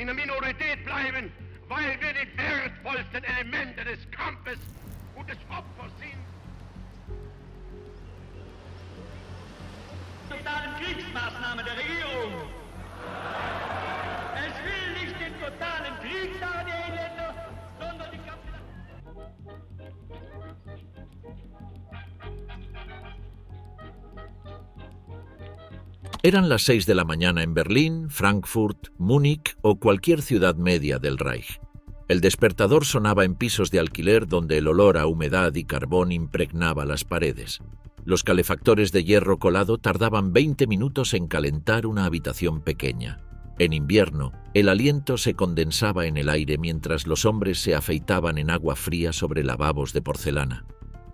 eine Minorität bleiben, weil wir die wertvollsten Elemente des Kampfes und des Opfers sind. Totalen Kriegsmaßnahme der Regierung. Es will nicht den totalen Krieg, sagen die Engländer, sondern die Eran las 6 de la mañana en Berlín, Frankfurt, Múnich o cualquier ciudad media del Reich. El despertador sonaba en pisos de alquiler donde el olor a humedad y carbón impregnaba las paredes. Los calefactores de hierro colado tardaban 20 minutos en calentar una habitación pequeña. En invierno, el aliento se condensaba en el aire mientras los hombres se afeitaban en agua fría sobre lavabos de porcelana.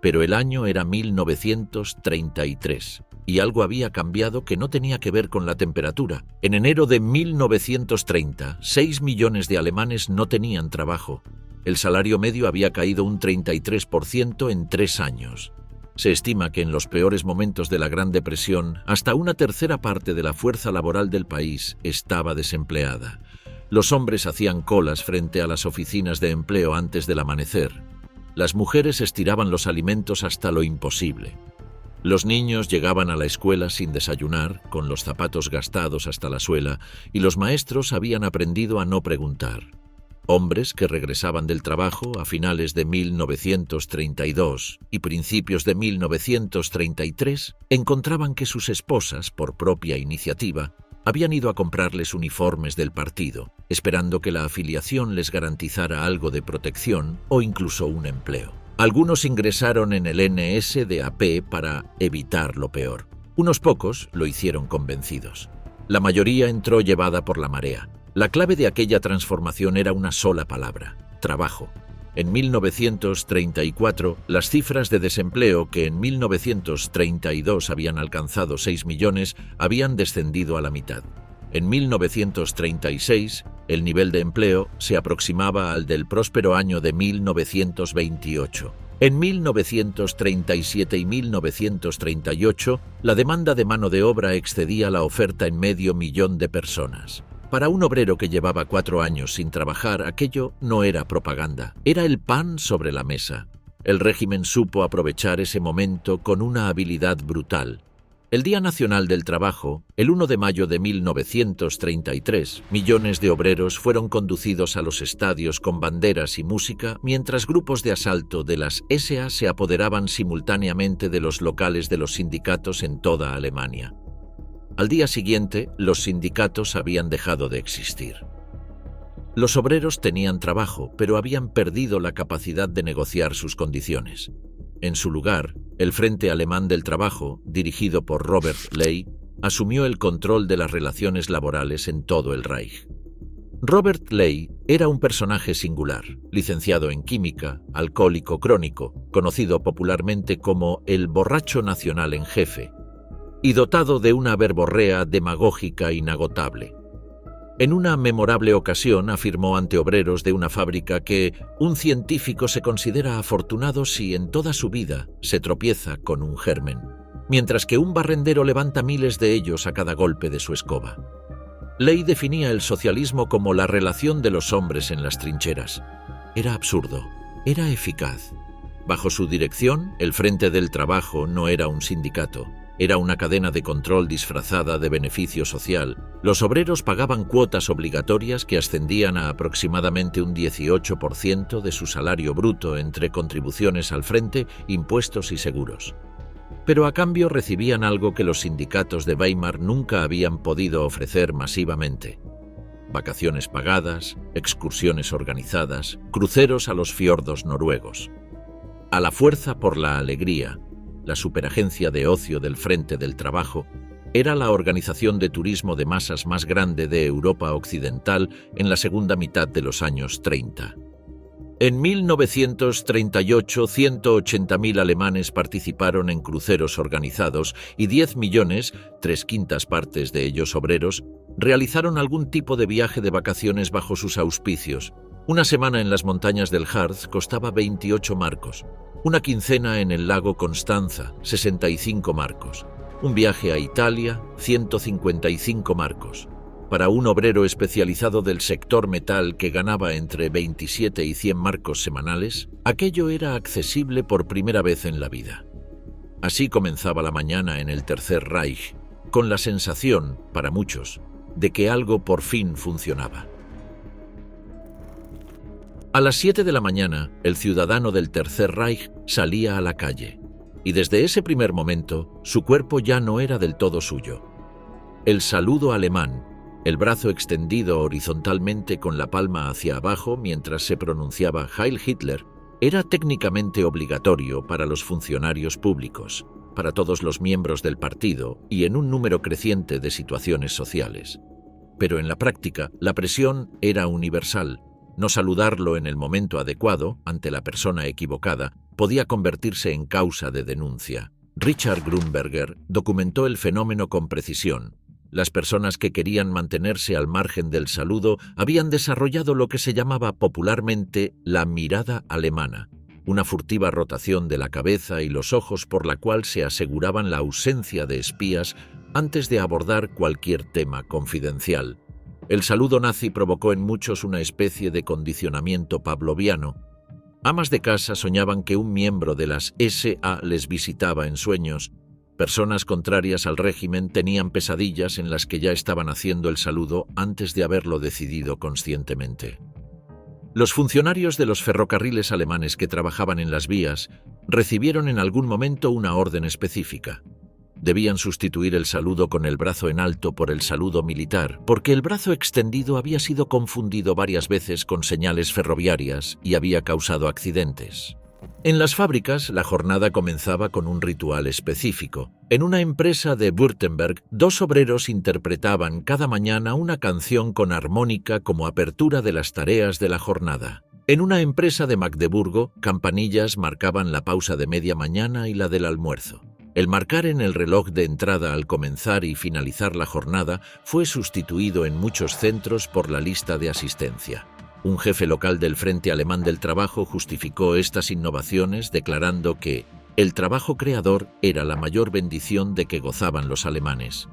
Pero el año era 1933 y algo había cambiado que no tenía que ver con la temperatura. En enero de 1930, 6 millones de alemanes no tenían trabajo. El salario medio había caído un 33% en 3 años. Se estima que en los peores momentos de la Gran Depresión, hasta una tercera parte de la fuerza laboral del país estaba desempleada. Los hombres hacían colas frente a las oficinas de empleo antes del amanecer. Las mujeres estiraban los alimentos hasta lo imposible. Los niños llegaban a la escuela sin desayunar, con los zapatos gastados hasta la suela, y los maestros habían aprendido a no preguntar. Hombres que regresaban del trabajo a finales de 1932 y principios de 1933 encontraban que sus esposas, por propia iniciativa, habían ido a comprarles uniformes del partido, esperando que la afiliación les garantizara algo de protección o incluso un empleo. Algunos ingresaron en el NSDAP para evitar lo peor. Unos pocos lo hicieron convencidos. La mayoría entró llevada por la marea. La clave de aquella transformación era una sola palabra: trabajo. En 1934, las cifras de desempleo, que en 1932 habían alcanzado 6 millones, habían descendido a la mitad. En 1936, el nivel de empleo se aproximaba al del próspero año de 1928. En 1937 y 1938, la demanda de mano de obra excedía la oferta en 500.000 de personas. Para un obrero que llevaba 4 años sin trabajar, aquello no era propaganda, era el pan sobre la mesa. El régimen supo aprovechar ese momento con una habilidad brutal. El Día Nacional del Trabajo, el 1 de mayo de 1933, millones de obreros fueron conducidos a los estadios con banderas y música, mientras grupos de asalto de las SA se apoderaban simultáneamente de los locales de los sindicatos en toda Alemania. Al día siguiente, los sindicatos habían dejado de existir. Los obreros tenían trabajo, pero habían perdido la capacidad de negociar sus condiciones. En su lugar, el Frente Alemán del Trabajo, dirigido por Robert Ley, asumió el control de las relaciones laborales en todo el Reich. Robert Ley era un personaje singular, licenciado en química, alcohólico crónico, conocido popularmente como el borracho nacional en jefe, y dotado de una verborrea demagógica inagotable. En una memorable ocasión afirmó ante obreros de una fábrica que un científico se considera afortunado si en toda su vida se tropieza con un germen, mientras que un barrendero levanta miles de ellos a cada golpe de su escoba. Ley definía el socialismo como la relación de los hombres en las trincheras. Era absurdo, era eficaz. Bajo su dirección, el Frente del Trabajo no era un sindicato. Era una cadena de control disfrazada de beneficio social. Los obreros pagaban cuotas obligatorias que ascendían a aproximadamente un 18% de su salario bruto entre contribuciones al frente, impuestos y seguros. Pero a cambio recibían algo que los sindicatos de Weimar nunca habían podido ofrecer masivamente: vacaciones pagadas, excursiones organizadas, cruceros a los fiordos noruegos. A la fuerza por la alegría, la superagencia de ocio del Frente del Trabajo era la organización de turismo de masas más grande de Europa Occidental en la segunda mitad de los años 30. En 1938, 180.000 alemanes participaron en cruceros organizados y 10 millones, 3/5 partes de ellos obreros, realizaron algún tipo de viaje de vacaciones bajo sus auspicios. Una semana en las montañas del Harz costaba 28 marcos. Una quincena en el lago Constanza, 65 marcos. Un viaje a Italia, 155 marcos. Para un obrero especializado del sector metal que ganaba entre 27 y 100 marcos semanales, aquello era accesible por primera vez en la vida. Así comenzaba la mañana en el Tercer Reich, con la sensación, para muchos, de que algo por fin funcionaba. A las 7 de la mañana, el ciudadano del Tercer Reich salía a la calle, y desde ese primer momento, su cuerpo ya no era del todo suyo. El saludo alemán, el brazo extendido horizontalmente con la palma hacia abajo mientras se pronunciaba Heil Hitler, era técnicamente obligatorio para los funcionarios públicos, para todos los miembros del partido y en un número creciente de situaciones sociales. Pero en la práctica, la presión era universal. No saludarlo en el momento adecuado, ante la persona equivocada, podía convertirse en causa de denuncia. Richard Grunberger documentó el fenómeno con precisión. Las personas que querían mantenerse al margen del saludo habían desarrollado lo que se llamaba popularmente la mirada alemana, una furtiva rotación de la cabeza y los ojos por la cual se aseguraban la ausencia de espías antes de abordar cualquier tema confidencial. El saludo nazi provocó en muchos una especie de condicionamiento pavloviano. Amas de casa soñaban que un miembro de las SA les visitaba en sueños. Personas contrarias al régimen tenían pesadillas en las que ya estaban haciendo el saludo antes de haberlo decidido conscientemente. Los funcionarios de los ferrocarriles alemanes que trabajaban en las vías recibieron en algún momento una orden específica. Debían sustituir el saludo con el brazo en alto por el saludo militar, porque el brazo extendido había sido confundido varias veces con señales ferroviarias y había causado accidentes. En las fábricas, la jornada comenzaba con un ritual específico. En una empresa de Württemberg, 2 obreros interpretaban cada mañana una canción con armónica como apertura de las tareas de la jornada. En una empresa de Magdeburgo, campanillas marcaban la pausa de media mañana y la del almuerzo. El marcar en el reloj de entrada al comenzar y finalizar la jornada fue sustituido en muchos centros por la lista de asistencia. Un jefe local del Frente Alemán del Trabajo justificó estas innovaciones declarando que el trabajo creador era la mayor bendición de que gozaban los alemanes.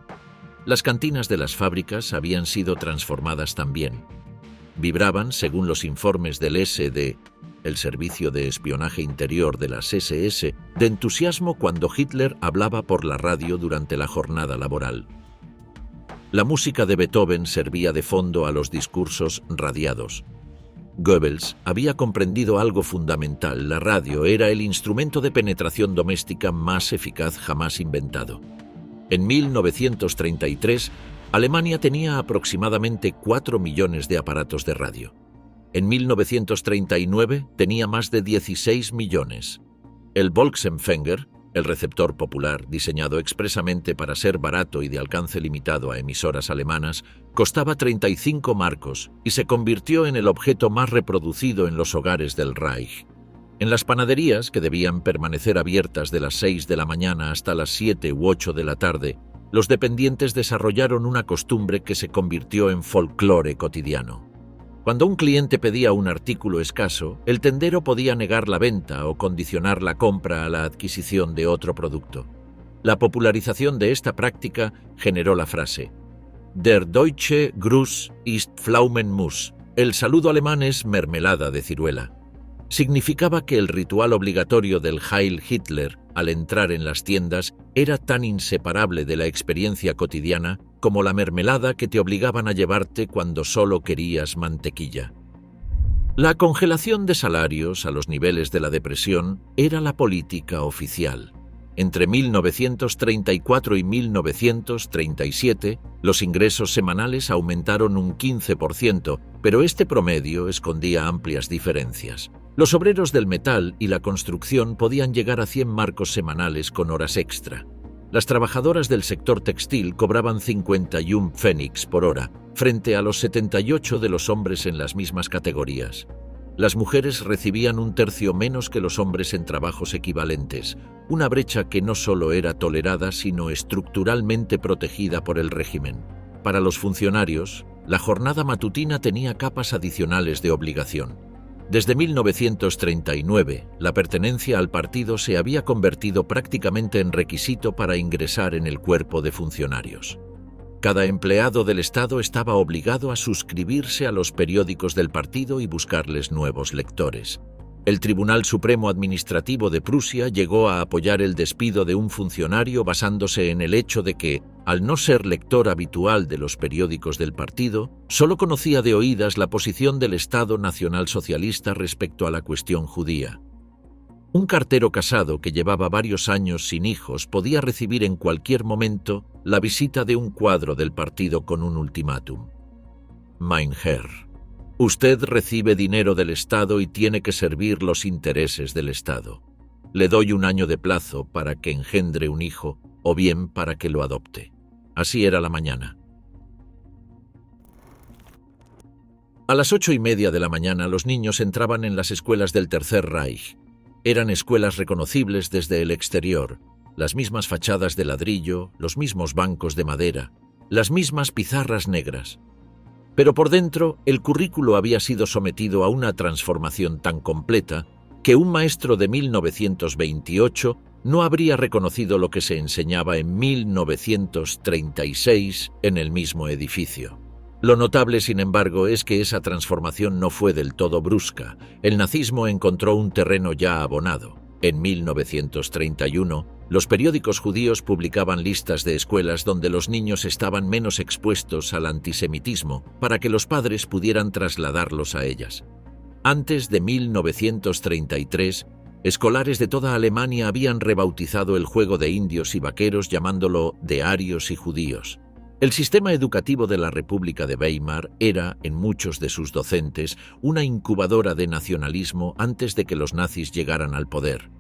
Las cantinas de las fábricas habían sido transformadas también. Vibraban, según los informes del SD, el Servicio de Espionaje Interior de las SS, de entusiasmo cuando Hitler hablaba por la radio durante la jornada laboral. La música de Beethoven servía de fondo a los discursos radiados. Goebbels había comprendido algo fundamental: la radio era el instrumento de penetración doméstica más eficaz jamás inventado. En 1933, Alemania tenía aproximadamente 4 millones de aparatos de radio. En 1939 tenía más de 16 millones. El Volksempfänger, el receptor popular diseñado expresamente para ser barato y de alcance limitado a emisoras alemanas, costaba 35 marcos y se convirtió en el objeto más reproducido en los hogares del Reich. En las panaderías, que debían permanecer abiertas de las 6 de la mañana hasta las 7 u 8 de la tarde, los dependientes desarrollaron una costumbre que se convirtió en folclore cotidiano. Cuando un cliente pedía un artículo escaso, el tendero podía negar la venta o condicionar la compra a la adquisición de otro producto. La popularización de esta práctica generó la frase «Der deutsche Gruß ist Pflaumenmus», el saludo alemán es mermelada de ciruela. Significaba que el ritual obligatorio del Heil Hitler al entrar en las tiendas era tan inseparable de la experiencia cotidiana como la mermelada que te obligaban a llevarte cuando solo querías mantequilla. La congelación de salarios a los niveles de la depresión era la política oficial. Entre 1934 y 1937, los ingresos semanales aumentaron un 15%, pero este promedio escondía amplias diferencias. Los obreros del metal y la construcción podían llegar a 100 marcos semanales con horas extra. Las trabajadoras del sector textil cobraban 51 pfennigs por hora, frente a los 78 de los hombres en las mismas categorías. Las mujeres recibían un tercio menos que los hombres en trabajos equivalentes, una brecha que no solo era tolerada, sino estructuralmente protegida por el régimen. Para los funcionarios, la jornada matutina tenía capas adicionales de obligación. Desde 1939, la pertenencia al partido se había convertido prácticamente en requisito para ingresar en el cuerpo de funcionarios. Cada empleado del Estado estaba obligado a suscribirse a los periódicos del partido y buscarles nuevos lectores. El Tribunal Supremo Administrativo de Prusia llegó a apoyar el despido de un funcionario basándose en el hecho de que, al no ser lector habitual de los periódicos del partido, solo conocía de oídas la posición del Estado nacionalsocialista respecto a la cuestión judía. Un cartero casado que llevaba varios años sin hijos podía recibir en cualquier momento la visita de un cuadro del partido con un ultimátum. Mein Herr, usted recibe dinero del Estado y tiene que servir los intereses del Estado. Le doy 1 año de plazo para que engendre un hijo o bien para que lo adopte. Así era la mañana. A las 8:30 de la mañana los niños entraban en las escuelas del Tercer Reich. Eran escuelas reconocibles desde el exterior, las mismas fachadas de ladrillo, los mismos bancos de madera, las mismas pizarras negras. Pero por dentro, el currículo había sido sometido a una transformación tan completa que un maestro de 1928 no habría reconocido lo que se enseñaba en 1936 en el mismo edificio. Lo notable, sin embargo, es que esa transformación no fue del todo brusca. El nazismo encontró un terreno ya abonado. En 1931, los periódicos judíos publicaban listas de escuelas donde los niños estaban menos expuestos al antisemitismo para que los padres pudieran trasladarlos a ellas. Antes de 1933, escolares de toda Alemania habían rebautizado el juego de indios y vaqueros llamándolo de arios y judíos. El sistema educativo de la República de Weimar era, en muchos de sus docentes, una incubadora de nacionalismo antes de que los nazis llegaran al poder.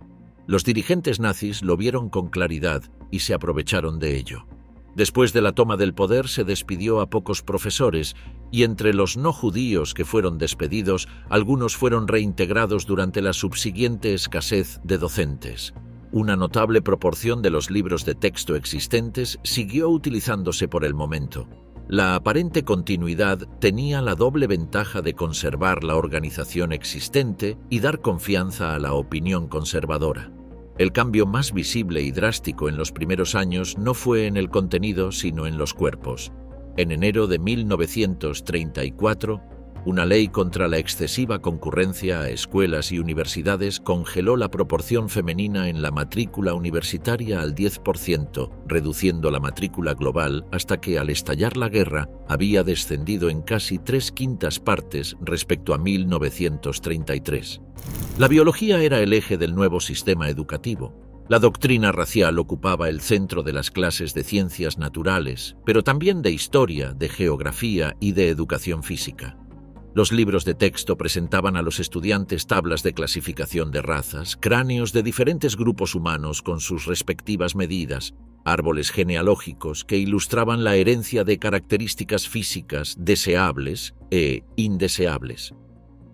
Los dirigentes nazis lo vieron con claridad y se aprovecharon de ello. Después de la toma del poder se despidió a pocos profesores y entre los no judíos que fueron despedidos, algunos fueron reintegrados durante la subsiguiente escasez de docentes. Una notable proporción de los libros de texto existentes siguió utilizándose por el momento. La aparente continuidad tenía la doble ventaja de conservar la organización existente y dar confianza a la opinión conservadora. El cambio más visible y drástico en los primeros años no fue en el contenido, sino en los cuerpos. En enero de 1934, una ley contra la excesiva concurrencia a escuelas y universidades congeló la proporción femenina en la matrícula universitaria al 10%, reduciendo la matrícula global hasta que, al estallar la guerra, había descendido en casi 3/5 partes respecto a 1933. La biología era el eje del nuevo sistema educativo. La doctrina racial ocupaba el centro de las clases de ciencias naturales, pero también de historia, de geografía y de educación física. Los libros de texto presentaban a los estudiantes tablas de clasificación de razas, cráneos de diferentes grupos humanos con sus respectivas medidas, árboles genealógicos que ilustraban la herencia de características físicas deseables e indeseables.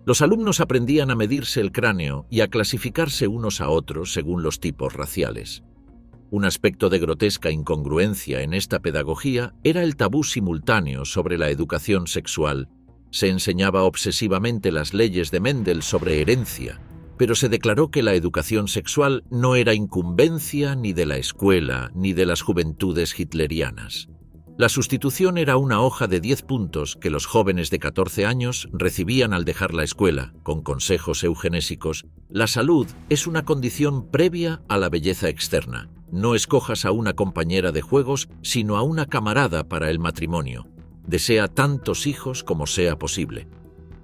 Los alumnos aprendían a medirse el cráneo y a clasificarse unos a otros según los tipos raciales. Un aspecto de grotesca incongruencia en esta pedagogía era el tabú simultáneo sobre la educación sexual. Se enseñaba obsesivamente las leyes de Mendel sobre herencia, pero se declaró que la educación sexual no era incumbencia ni de la escuela ni de las juventudes hitlerianas. La sustitución era una hoja de 10 puntos que los jóvenes de 14 años recibían al dejar la escuela, con consejos eugenésicos. La salud es una condición previa a la belleza externa. No escojas a una compañera de juegos, sino a una camarada para el matrimonio. Desea tantos hijos como sea posible.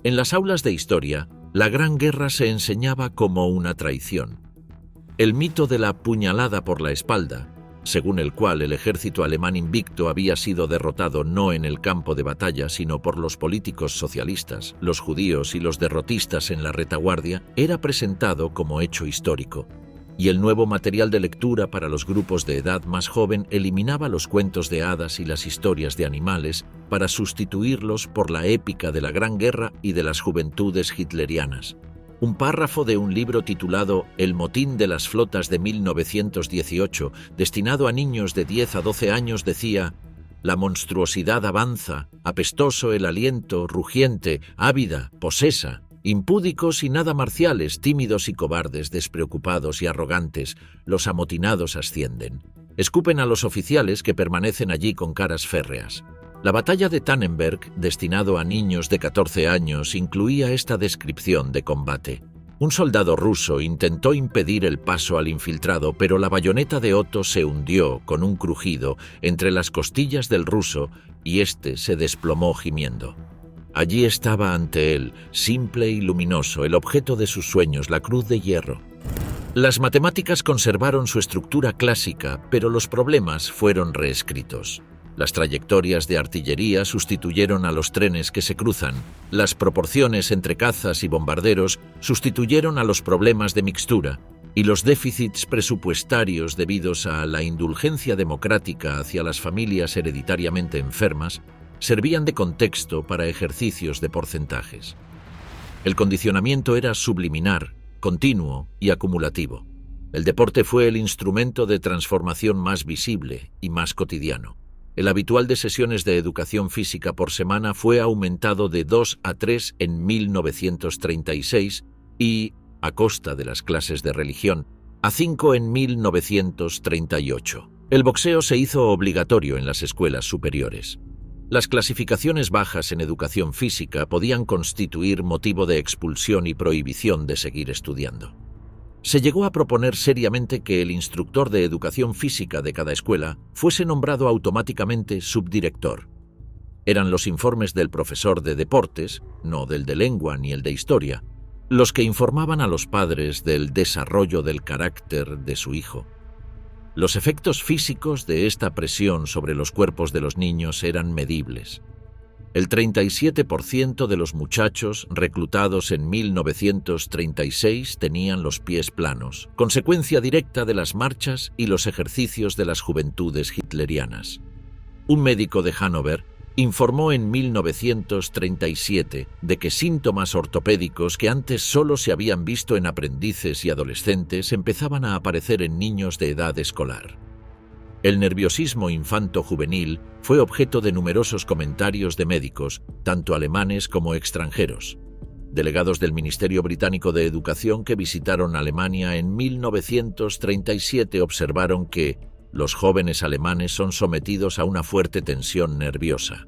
En las aulas de historia, la Gran Guerra se enseñaba como una traición. El mito de la puñalada por la espalda, según el cual el ejército alemán invicto había sido derrotado no en el campo de batalla, sino por los políticos socialistas, los judíos y los derrotistas en la retaguardia, era presentado como hecho histórico. Y el nuevo material de lectura para los grupos de edad más joven eliminaba los cuentos de hadas y las historias de animales para sustituirlos por la épica de la Gran Guerra y de las juventudes hitlerianas. Un párrafo de un libro titulado El motín de las flotas de 1918, destinado a niños de 10 a 12 años, decía: «La monstruosidad avanza, apestoso el aliento, rugiente, ávida, posesa. Impúdicos y nada marciales, tímidos y cobardes, despreocupados y arrogantes, los amotinados ascienden. Escupen a los oficiales que permanecen allí con caras férreas. La batalla de Tannenberg, destinado a niños de 14 años, incluía esta descripción de combate. Un soldado ruso intentó impedir el paso al infiltrado, pero la bayoneta de Otto se hundió con un crujido entre las costillas del ruso y éste se desplomó gimiendo. Allí estaba ante él, simple y luminoso, el objeto de sus sueños, la cruz de hierro. Las matemáticas conservaron su estructura clásica, pero los problemas fueron reescritos. Las trayectorias de artillería sustituyeron a los trenes que se cruzan. Las proporciones entre cazas y bombarderos sustituyeron a los problemas de mixtura. Y los déficits presupuestarios debidos a la indulgencia democrática hacia las familias hereditariamente enfermas servían de contexto para ejercicios de porcentajes. El condicionamiento era subliminar, continuo y acumulativo. El deporte fue el instrumento de transformación más visible y más cotidiano. El habitual de sesiones de educación física por semana fue aumentado de 2 a 3 en 1936 y, a costa de las clases de religión, a 5 en 1938. El boxeo se hizo obligatorio en las escuelas superiores. Las clasificaciones bajas en educación física podían constituir motivo de expulsión y prohibición de seguir estudiando. Se llegó a proponer seriamente que el instructor de educación física de cada escuela fuese nombrado automáticamente subdirector. Eran los informes del profesor de deportes, no del de lengua ni el de historia, los que informaban a los padres del desarrollo del carácter de su hijo. Los efectos físicos de esta presión sobre los cuerpos de los niños eran medibles. El 37% de los muchachos reclutados en 1936 tenían los pies planos, consecuencia directa de las marchas y los ejercicios de las juventudes hitlerianas. Un médico de Hannover informó en 1937 de que síntomas ortopédicos que antes solo se habían visto en aprendices y adolescentes empezaban a aparecer en niños de edad escolar. El nerviosismo infanto-juvenil fue objeto de numerosos comentarios de médicos, tanto alemanes como extranjeros. Delegados del Ministerio Británico de Educación que visitaron Alemania en 1937 observaron que los jóvenes alemanes son sometidos a una fuerte tensión nerviosa.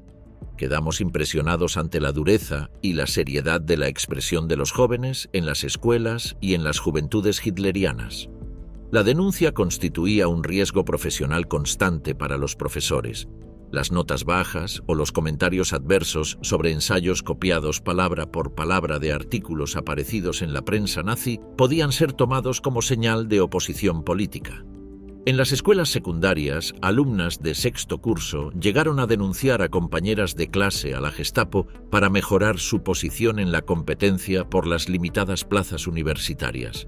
Quedamos impresionados ante la dureza y la seriedad de la expresión de los jóvenes en las escuelas y en las juventudes hitlerianas. La denuncia constituía un riesgo profesional constante para los profesores. Las notas bajas o los comentarios adversos sobre ensayos copiados palabra por palabra de artículos aparecidos en la prensa nazi podían ser tomados como señal de oposición política. En las escuelas secundarias, alumnas de sexto curso llegaron a denunciar a compañeras de clase a la Gestapo para mejorar su posición en la competencia por las limitadas plazas universitarias.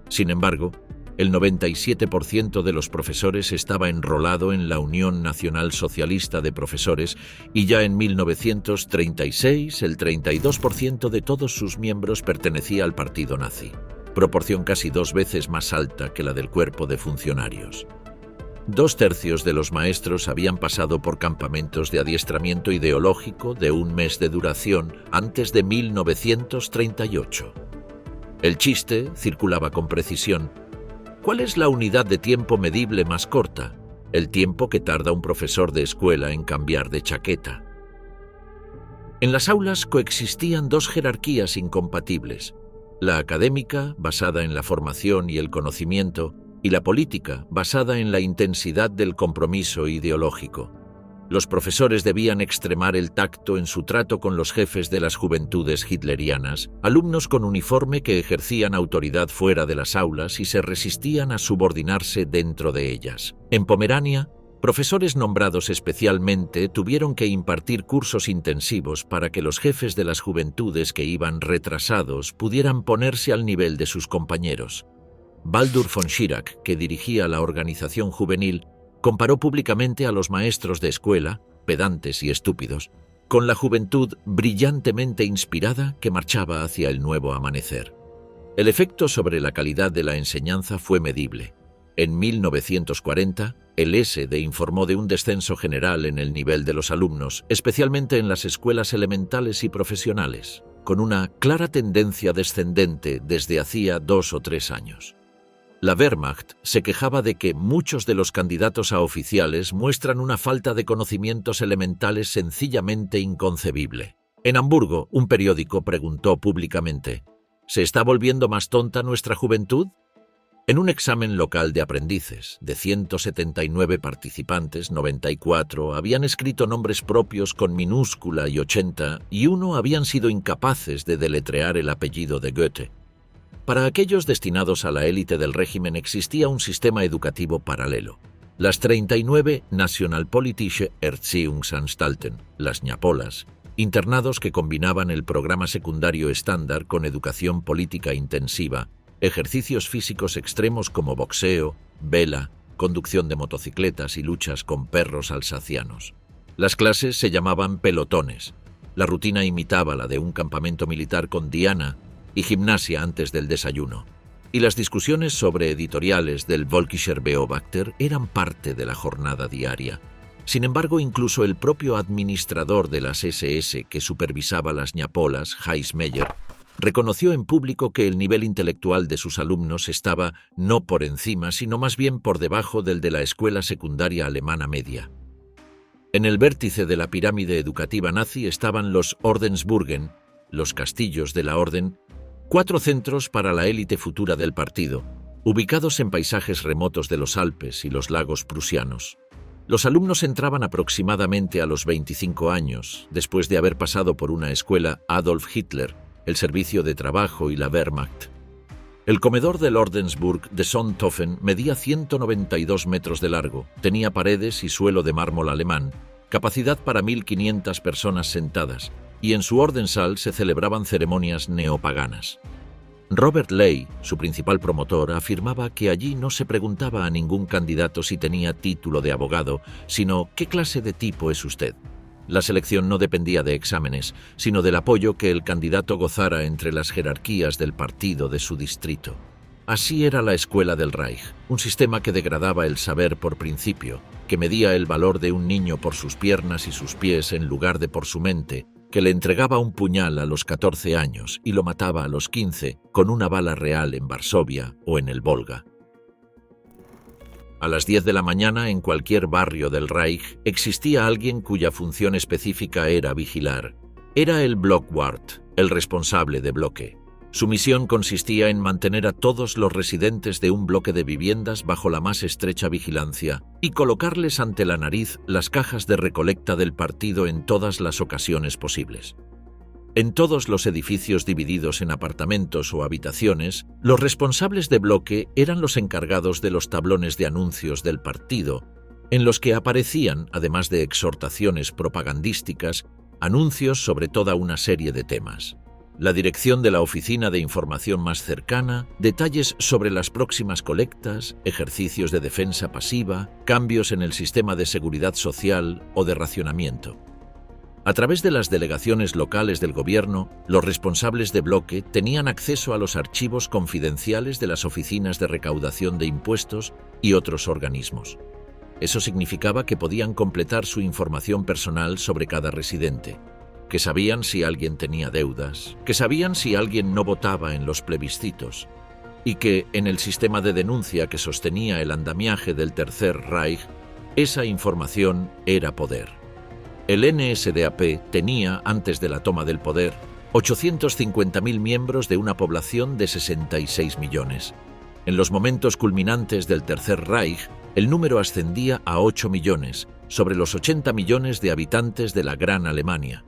Sin embargo, el 97% de los profesores estaba enrolado en la Unión Nacional Socialista de Profesores y ya en 1936 el 32% de todos sus miembros pertenecía al partido nazi, proporción casi 2 veces más alta que la del cuerpo de funcionarios. 2/3 de los maestros habían pasado por campamentos de adiestramiento ideológico de 1 mes de duración antes de 1938. El chiste circulaba con precisión. ¿Cuál es la unidad de tiempo medible más corta? El tiempo que tarda un profesor de escuela en cambiar de chaqueta. En las aulas coexistían 2 jerarquías incompatibles: la académica, basada en la formación y el conocimiento, y la política, basada en la intensidad del compromiso ideológico. Los profesores debían extremar el tacto en su trato con los jefes de las juventudes hitlerianas, alumnos con uniforme que ejercían autoridad fuera de las aulas y se resistían a subordinarse dentro de ellas. En Pomerania, profesores nombrados especialmente tuvieron que impartir cursos intensivos para que los jefes de las juventudes que iban retrasados pudieran ponerse al nivel de sus compañeros. Baldur von Schirach, que dirigía la organización juvenil, comparó públicamente a los maestros de escuela, pedantes y estúpidos, con la juventud brillantemente inspirada que marchaba hacia el nuevo amanecer. El efecto sobre la calidad de la enseñanza fue medible. En 1940, el SD informó de un descenso general en el nivel de los alumnos, especialmente en las escuelas elementales y profesionales, con una clara tendencia descendente desde hacía 2 o 3 años. La Wehrmacht se quejaba de que muchos de los candidatos a oficiales muestran una falta de conocimientos elementales sencillamente inconcebible. En Hamburgo, un periódico preguntó públicamente: ¿se está volviendo más tonta nuestra juventud? En un examen local de aprendices, de 179 participantes, 94 habían escrito nombres propios con minúscula y 81 habían sido incapaces de deletrear el apellido de Goethe. Para aquellos destinados a la élite del régimen existía un sistema educativo paralelo. Las 39 Nationalpolitische Erziehungsanstalten, las ñapolas, internados que combinaban el programa secundario estándar con educación política intensiva, ejercicios físicos extremos como boxeo, vela, conducción de motocicletas y luchas con perros alsacianos. Las clases se llamaban pelotones. La rutina imitaba la de un campamento militar con diana y gimnasia antes del desayuno. Y las discusiones sobre editoriales del Völkischer Beobachter eran parte de la jornada diaria. Sin embargo, incluso el propio administrador de las SS que supervisaba las ñapolas, Heinz Meyer, reconoció en público que el nivel intelectual de sus alumnos estaba no por encima, sino más bien por debajo del de la escuela secundaria alemana media. En el vértice de la pirámide educativa nazi estaban los Ordensburgen, los castillos de la orden, 4 centros para la élite futura del partido, ubicados en paisajes remotos de los Alpes y los lagos prusianos. Los alumnos entraban aproximadamente a los 25 años, después de haber pasado por una escuela Adolf Hitler, el servicio de trabajo y la Wehrmacht. El comedor del Ordensburg de Sonthofen medía 192 metros de largo, tenía paredes y suelo de mármol alemán, capacidad para 1.500 personas sentadas, y en su Ordenssaal se celebraban ceremonias neopaganas. Robert Ley, su principal promotor, afirmaba que allí no se preguntaba a ningún candidato si tenía título de abogado, sino ¿qué clase de tipo es usted? La selección no dependía de exámenes, sino del apoyo que el candidato gozara entre las jerarquías del partido de su distrito. Así era la escuela del Reich, un sistema que degradaba el saber por principio, que medía el valor de un niño por sus piernas y sus pies en lugar de por su mente, que le entregaba un puñal a los 14 años y lo mataba a los 15 con una bala real en Varsovia o en el Volga. A las 10 de la mañana, en cualquier barrio del Reich, existía alguien cuya función específica era vigilar. Era el Blockwart, el responsable de bloque. Su misión consistía en mantener a todos los residentes de un bloque de viviendas bajo la más estrecha vigilancia y colocarles ante la nariz las cajas de recolecta del partido en todas las ocasiones posibles. En todos los edificios divididos en apartamentos o habitaciones, los responsables de bloque eran los encargados de los tablones de anuncios del partido, en los que aparecían, además de exhortaciones propagandísticas, anuncios sobre toda una serie de temas. La dirección de la oficina de información más cercana, detalles sobre las próximas colectas, ejercicios de defensa pasiva, cambios en el sistema de seguridad social o de racionamiento. A través de las delegaciones locales del gobierno, los responsables de bloque tenían acceso a los archivos confidenciales de las oficinas de recaudación de impuestos y otros organismos. Eso significaba que podían completar su información personal sobre cada residente, que sabían si alguien tenía deudas, que sabían si alguien no votaba en los plebiscitos, y que, en el sistema de denuncia que sostenía el andamiaje del Tercer Reich, esa información era poder. El NSDAP tenía, antes de la toma del poder, 850.000 miembros de una población de 66 millones. En los momentos culminantes del Tercer Reich, el número ascendía a 8 millones, sobre los 80 millones de habitantes de la Gran Alemania.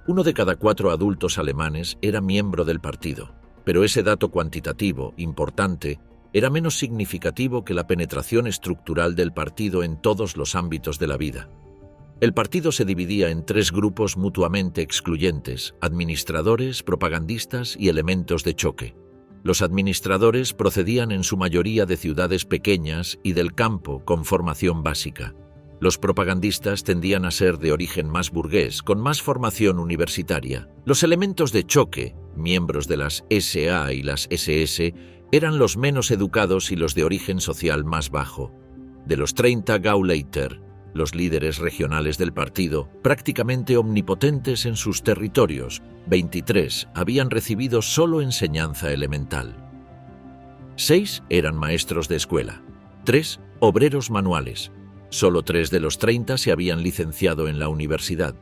1 de cada 4 adultos alemanes era miembro del partido, pero ese dato cuantitativo, importante, era menos significativo que la penetración estructural del partido en todos los ámbitos de la vida. El partido se dividía en 3 grupos mutuamente excluyentes: administradores, propagandistas y elementos de choque. Los administradores procedían en su mayoría de ciudades pequeñas y del campo con formación básica. Los propagandistas tendían a ser de origen más burgués, con más formación universitaria. Los elementos de choque, miembros de las SA y las SS, eran los menos educados y los de origen social más bajo. De los 30 Gauleiter, los líderes regionales del partido, prácticamente omnipotentes en sus territorios, 23 habían recibido solo enseñanza elemental. 6 eran maestros de escuela, 3 obreros manuales. Solo 3 de los 30 se habían licenciado en la universidad.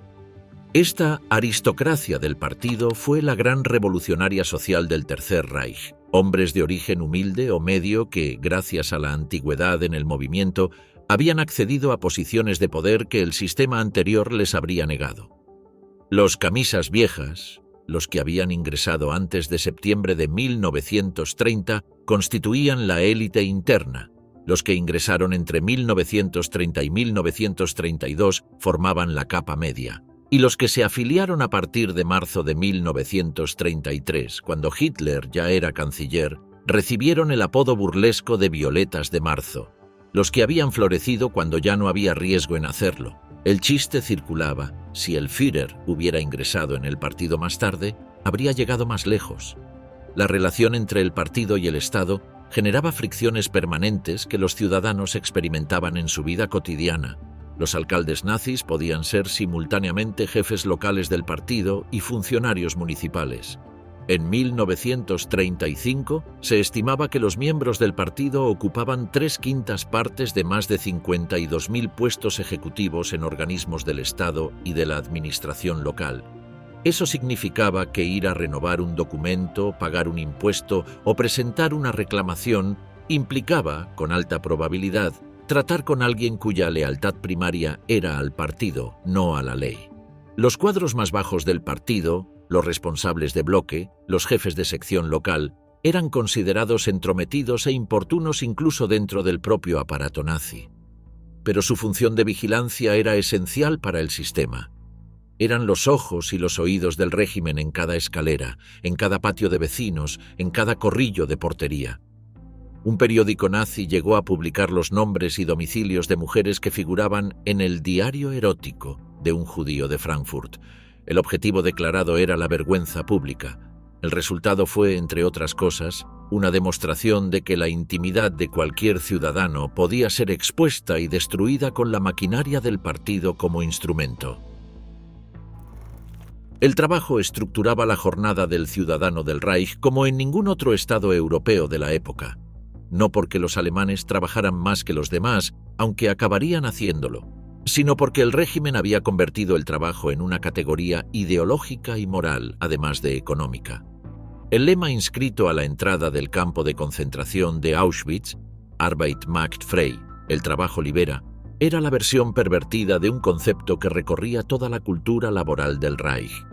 Esta aristocracia del partido fue la gran revolucionaria social del Tercer Reich, hombres de origen humilde o medio que, gracias a la antigüedad en el movimiento, habían accedido a posiciones de poder que el sistema anterior les habría negado. Los camisas viejas, los que habían ingresado antes de septiembre de 1930, constituían la élite interna. Los que ingresaron entre 1930 y 1932 formaban la capa media. Y los que se afiliaron a partir de marzo de 1933, cuando Hitler ya era canciller, recibieron el apodo burlesco de Violetas de Marzo. Los que habían florecido cuando ya no había riesgo en hacerlo. El chiste circulaba: si el Führer hubiera ingresado en el partido más tarde, habría llegado más lejos. La relación entre el partido y el Estado generaba fricciones permanentes que los ciudadanos experimentaban en su vida cotidiana. Los alcaldes nazis podían ser simultáneamente jefes locales del partido y funcionarios municipales. En 1935 se estimaba que los miembros del partido ocupaban 3/5 partes de más de 52.000 puestos ejecutivos en organismos del Estado y de la administración local. Eso significaba que ir a renovar un documento, pagar un impuesto o presentar una reclamación implicaba, con alta probabilidad, tratar con alguien cuya lealtad primaria era al partido, no a la ley. Los cuadros más bajos del partido, los responsables de bloque, los jefes de sección local, eran considerados entrometidos e importunos incluso dentro del propio aparato nazi. Pero su función de vigilancia era esencial para el sistema. Eran los ojos y los oídos del régimen en cada escalera, en cada patio de vecinos, en cada corrillo de portería. Un periódico nazi llegó a publicar los nombres y domicilios de mujeres que figuraban en el diario erótico de un judío de Frankfurt. El objetivo declarado era la vergüenza pública. El resultado fue, entre otras cosas, una demostración de que la intimidad de cualquier ciudadano podía ser expuesta y destruida con la maquinaria del partido como instrumento. El trabajo estructuraba la jornada del ciudadano del Reich como en ningún otro estado europeo de la época. No porque los alemanes trabajaran más que los demás, aunque acabarían haciéndolo, sino porque el régimen había convertido el trabajo en una categoría ideológica y moral, además de económica. El lema inscrito a la entrada del campo de concentración de Auschwitz, Arbeit macht frei, el trabajo libera, era la versión pervertida de un concepto que recorría toda la cultura laboral del Reich.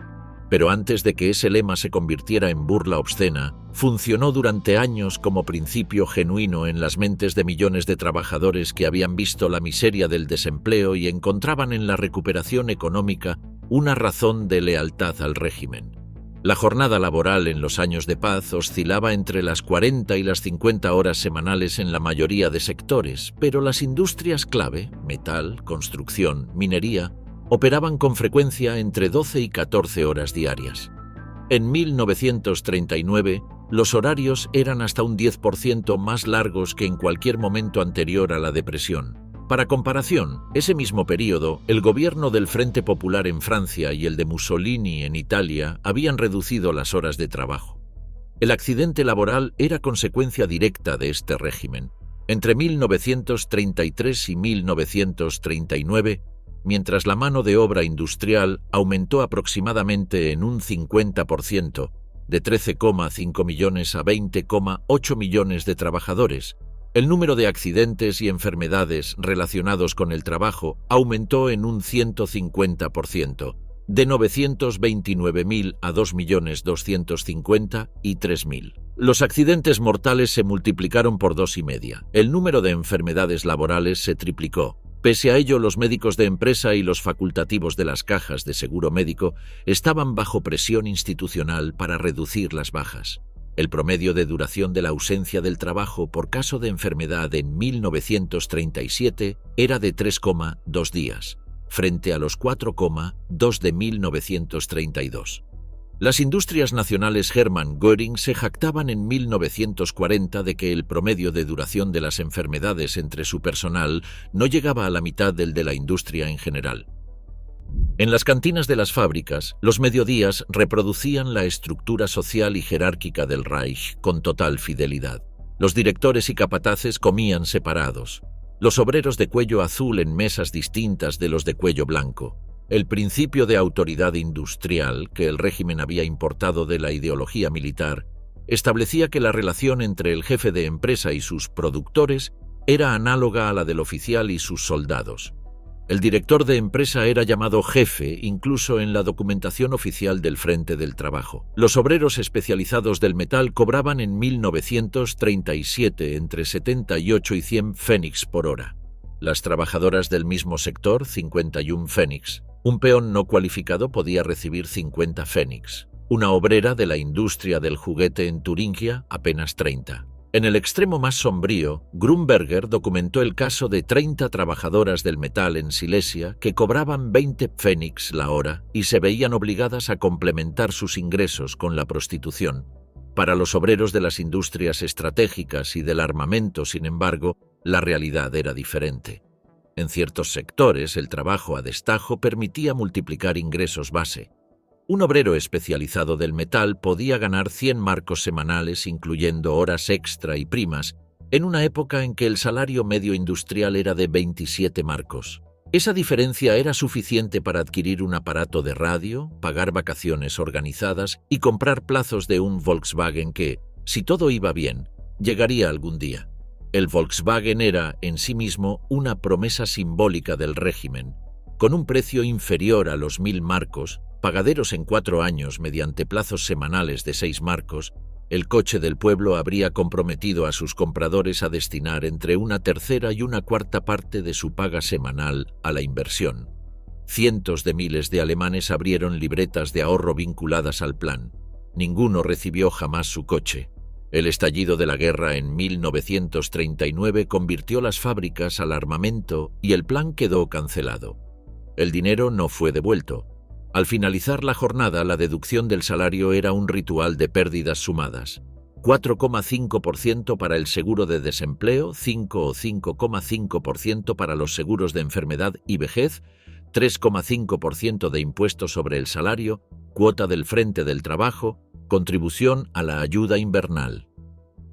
Pero antes de que ese lema se convirtiera en burla obscena, funcionó durante años como principio genuino en las mentes de millones de trabajadores que habían visto la miseria del desempleo y encontraban en la recuperación económica una razón de lealtad al régimen. La jornada laboral en los años de paz oscilaba entre las 40 y las 50 horas semanales en la mayoría de sectores, pero las industrias clave, metal, construcción, minería, operaban con frecuencia entre 12 y 14 horas diarias. En 1939, los horarios eran hasta un 10% más largos que en cualquier momento anterior a la depresión. Para comparación, ese mismo período, el gobierno del Frente Popular en Francia y el de Mussolini en Italia habían reducido las horas de trabajo. El accidente laboral era consecuencia directa de este régimen. Entre 1933 y 1939, mientras la mano de obra industrial aumentó aproximadamente en un 50%, de 13,5 millones a 20,8 millones de trabajadores, el número de accidentes y enfermedades relacionados con el trabajo aumentó en un 150%, de 929.000 a 2.250.000 y 3.000. Los accidentes mortales se multiplicaron por 2,5. El número de enfermedades laborales se triplicó. Pese a ello, los médicos de empresa y los facultativos de las cajas de seguro médico estaban bajo presión institucional para reducir las bajas. El promedio de duración de la ausencia del trabajo por caso de enfermedad en 1937 era de 3,2 días, frente a los 4,2 de 1932. Las industrias nacionales Hermann Göring se jactaban en 1940 de que el promedio de duración de las enfermedades entre su personal no llegaba a la mitad del de la industria en general. En las cantinas de las fábricas, los mediodías reproducían la estructura social y jerárquica del Reich con total fidelidad. Los directores y capataces comían separados. Los obreros de cuello azul en mesas distintas de los de cuello blanco. El principio de autoridad industrial, que el régimen había importado de la ideología militar, establecía que la relación entre el jefe de empresa y sus productores era análoga a la del oficial y sus soldados. El director de empresa era llamado jefe incluso en la documentación oficial del Frente del Trabajo. Los obreros especializados del metal cobraban en 1937 entre 78 y 100 pfennigs por hora. Las trabajadoras del mismo sector, 51 pfennigs. Un peón no cualificado podía recibir 50 pfennigs. Una obrera de la industria del juguete en Turingia, apenas 30. En el extremo más sombrío, Grunberger documentó el caso de 30 trabajadoras del metal en Silesia que cobraban 20 pfennigs la hora y se veían obligadas a complementar sus ingresos con la prostitución. Para los obreros de las industrias estratégicas y del armamento, sin embargo, la realidad era diferente. En ciertos sectores, el trabajo a destajo permitía multiplicar ingresos base. Un obrero especializado del metal podía ganar 100 marcos semanales, incluyendo horas extra y primas, en una época en que el salario medio industrial era de 27 marcos. Esa diferencia era suficiente para adquirir un aparato de radio, pagar vacaciones organizadas y comprar plazos de un Volkswagen que, si todo iba bien, llegaría algún día. El Volkswagen era, en sí mismo, una promesa simbólica del régimen. Con un precio inferior a los 1000 marcos, pagaderos en 4 años mediante plazos semanales de 6 marcos, el coche del pueblo habría comprometido a sus compradores a destinar entre una tercera y una cuarta parte de su paga semanal a la inversión. Cientos de miles de alemanes abrieron libretas de ahorro vinculadas al plan. Ninguno recibió jamás su coche. El estallido de la guerra en 1939 convirtió las fábricas al armamento y el plan quedó cancelado. El dinero no fue devuelto. Al finalizar la jornada, la deducción del salario era un ritual de pérdidas sumadas. 4,5% para el seguro de desempleo, 5 o 5,5% para los seguros de enfermedad y vejez, 3,5% de impuesto sobre el salario, cuota del Frente del Trabajo, contribución a la ayuda invernal.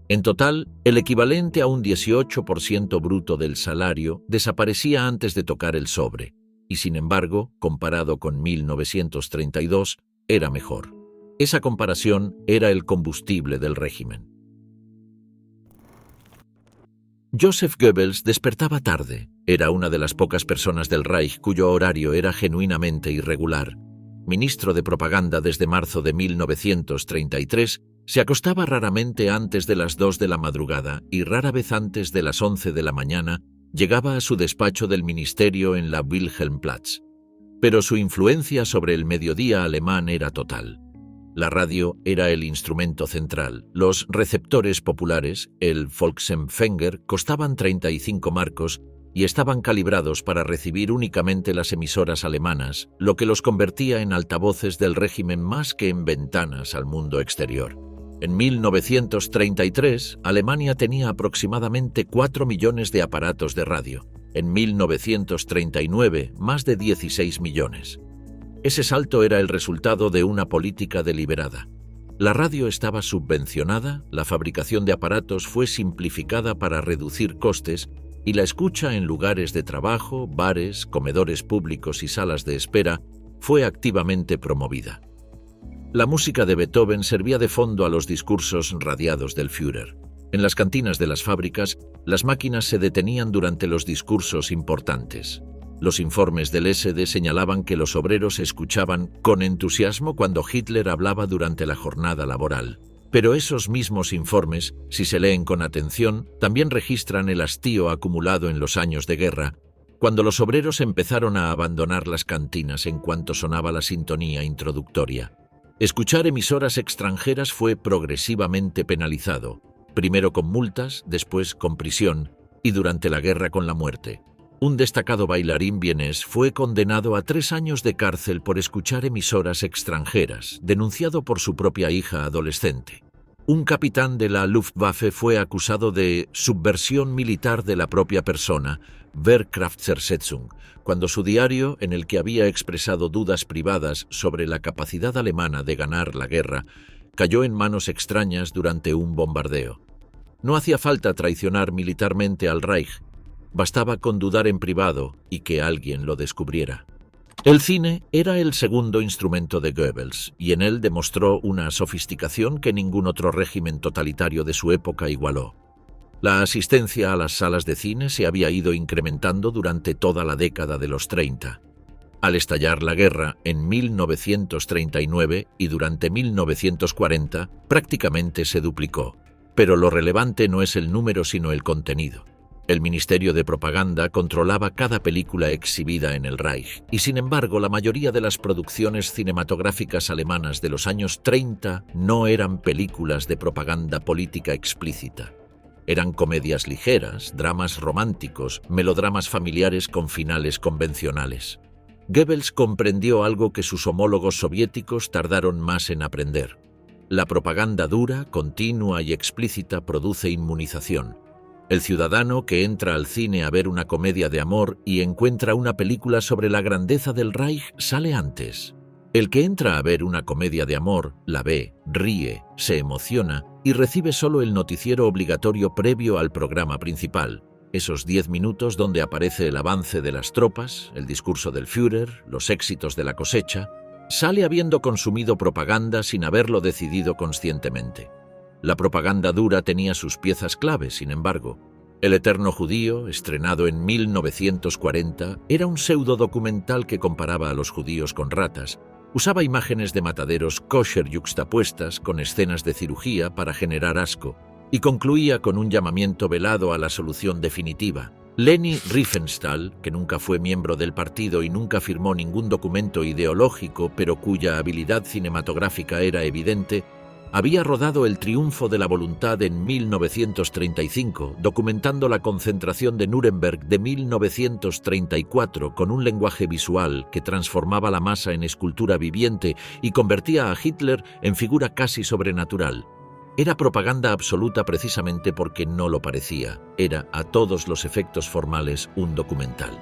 En total, el equivalente a un 18% bruto del salario desaparecía antes de tocar el sobre. Y sin embargo, comparado con 1932, era mejor. Esa comparación era el combustible del régimen. Joseph Goebbels despertaba tarde. Era una de las pocas personas del Reich cuyo horario era genuinamente irregular. Ministro de propaganda desde marzo de 1933, se acostaba raramente antes de las 2 de la madrugada y rara vez antes de las 11 de la mañana llegaba a su despacho del ministerio en la Wilhelmplatz. Pero su influencia sobre el mediodía alemán era total. La radio era el instrumento central. Los receptores populares, el Volksempfänger, costaban 35 marcos y estaban calibrados para recibir únicamente las emisoras alemanas, lo que los convertía en altavoces del régimen más que en ventanas al mundo exterior. En 1933, Alemania tenía aproximadamente 4 millones de aparatos de radio. En 1939, más de 16 millones. Ese salto era el resultado de una política deliberada. La radio estaba subvencionada, la fabricación de aparatos fue simplificada para reducir costes y la escucha en lugares de trabajo, bares, comedores públicos y salas de espera fue activamente promovida. La música de Beethoven servía de fondo a los discursos radiados del Führer. En las cantinas de las fábricas, las máquinas se detenían durante los discursos importantes. Los informes del SD señalaban que los obreros escuchaban con entusiasmo cuando Hitler hablaba durante la jornada laboral. Pero esos mismos informes, si se leen con atención, también registran el hastío acumulado en los años de guerra, cuando los obreros empezaron a abandonar las cantinas en cuanto sonaba la sintonía introductoria. Escuchar emisoras extranjeras fue progresivamente penalizado, primero con multas, después con prisión y durante la guerra con la muerte. Un destacado bailarín vienés fue condenado a 3 años de cárcel por escuchar emisoras extranjeras, denunciado por su propia hija adolescente. Un capitán de la Luftwaffe fue acusado de subversión militar de la propia persona, Wehrkraftzersetzung, cuando su diario, en el que había expresado dudas privadas sobre la capacidad alemana de ganar la guerra, cayó en manos extrañas durante un bombardeo. No hacía falta traicionar militarmente al Reich. Bastaba con dudar en privado y que alguien lo descubriera. El cine era el segundo instrumento de Goebbels, y en él demostró una sofisticación que ningún otro régimen totalitario de su época igualó. La asistencia a las salas de cine se había ido incrementando durante toda la década de los 30. Al estallar la guerra en 1939 y durante 1940, prácticamente se duplicó. Pero lo relevante no es el número sino el contenido. El Ministerio de Propaganda controlaba cada película exhibida en el Reich, y sin embargo la mayoría de las producciones cinematográficas alemanas de los años 30 no eran películas de propaganda política explícita. Eran comedias ligeras, dramas románticos, melodramas familiares con finales convencionales. Goebbels comprendió algo que sus homólogos soviéticos tardaron más en aprender. La propaganda dura, continua y explícita produce inmunización. El ciudadano que entra al cine a ver una comedia de amor y encuentra una película sobre la grandeza del Reich sale antes. El que entra a ver una comedia de amor, la ve, ríe, se emociona y recibe solo el noticiero obligatorio previo al programa principal, esos 10 minutos donde aparece el avance de las tropas, el discurso del Führer, los éxitos de la cosecha. Sale habiendo consumido propaganda sin haberlo decidido conscientemente. La propaganda dura tenía sus piezas clave, sin embargo. El Eterno Judío, estrenado en 1940, era un pseudo-documental que comparaba a los judíos con ratas. Usaba imágenes de mataderos kosher yuxtapuestas con escenas de cirugía para generar asco, y concluía con un llamamiento velado a la solución definitiva. Leni Riefenstahl, que nunca fue miembro del partido y nunca firmó ningún documento ideológico, pero cuya habilidad cinematográfica era evidente, había rodado El triunfo de la voluntad en 1935, documentando la concentración de Nuremberg de 1934 con un lenguaje visual que transformaba la masa en escultura viviente y convertía a Hitler en figura casi sobrenatural. Era propaganda absoluta precisamente porque no lo parecía. Era, a todos los efectos formales, un documental.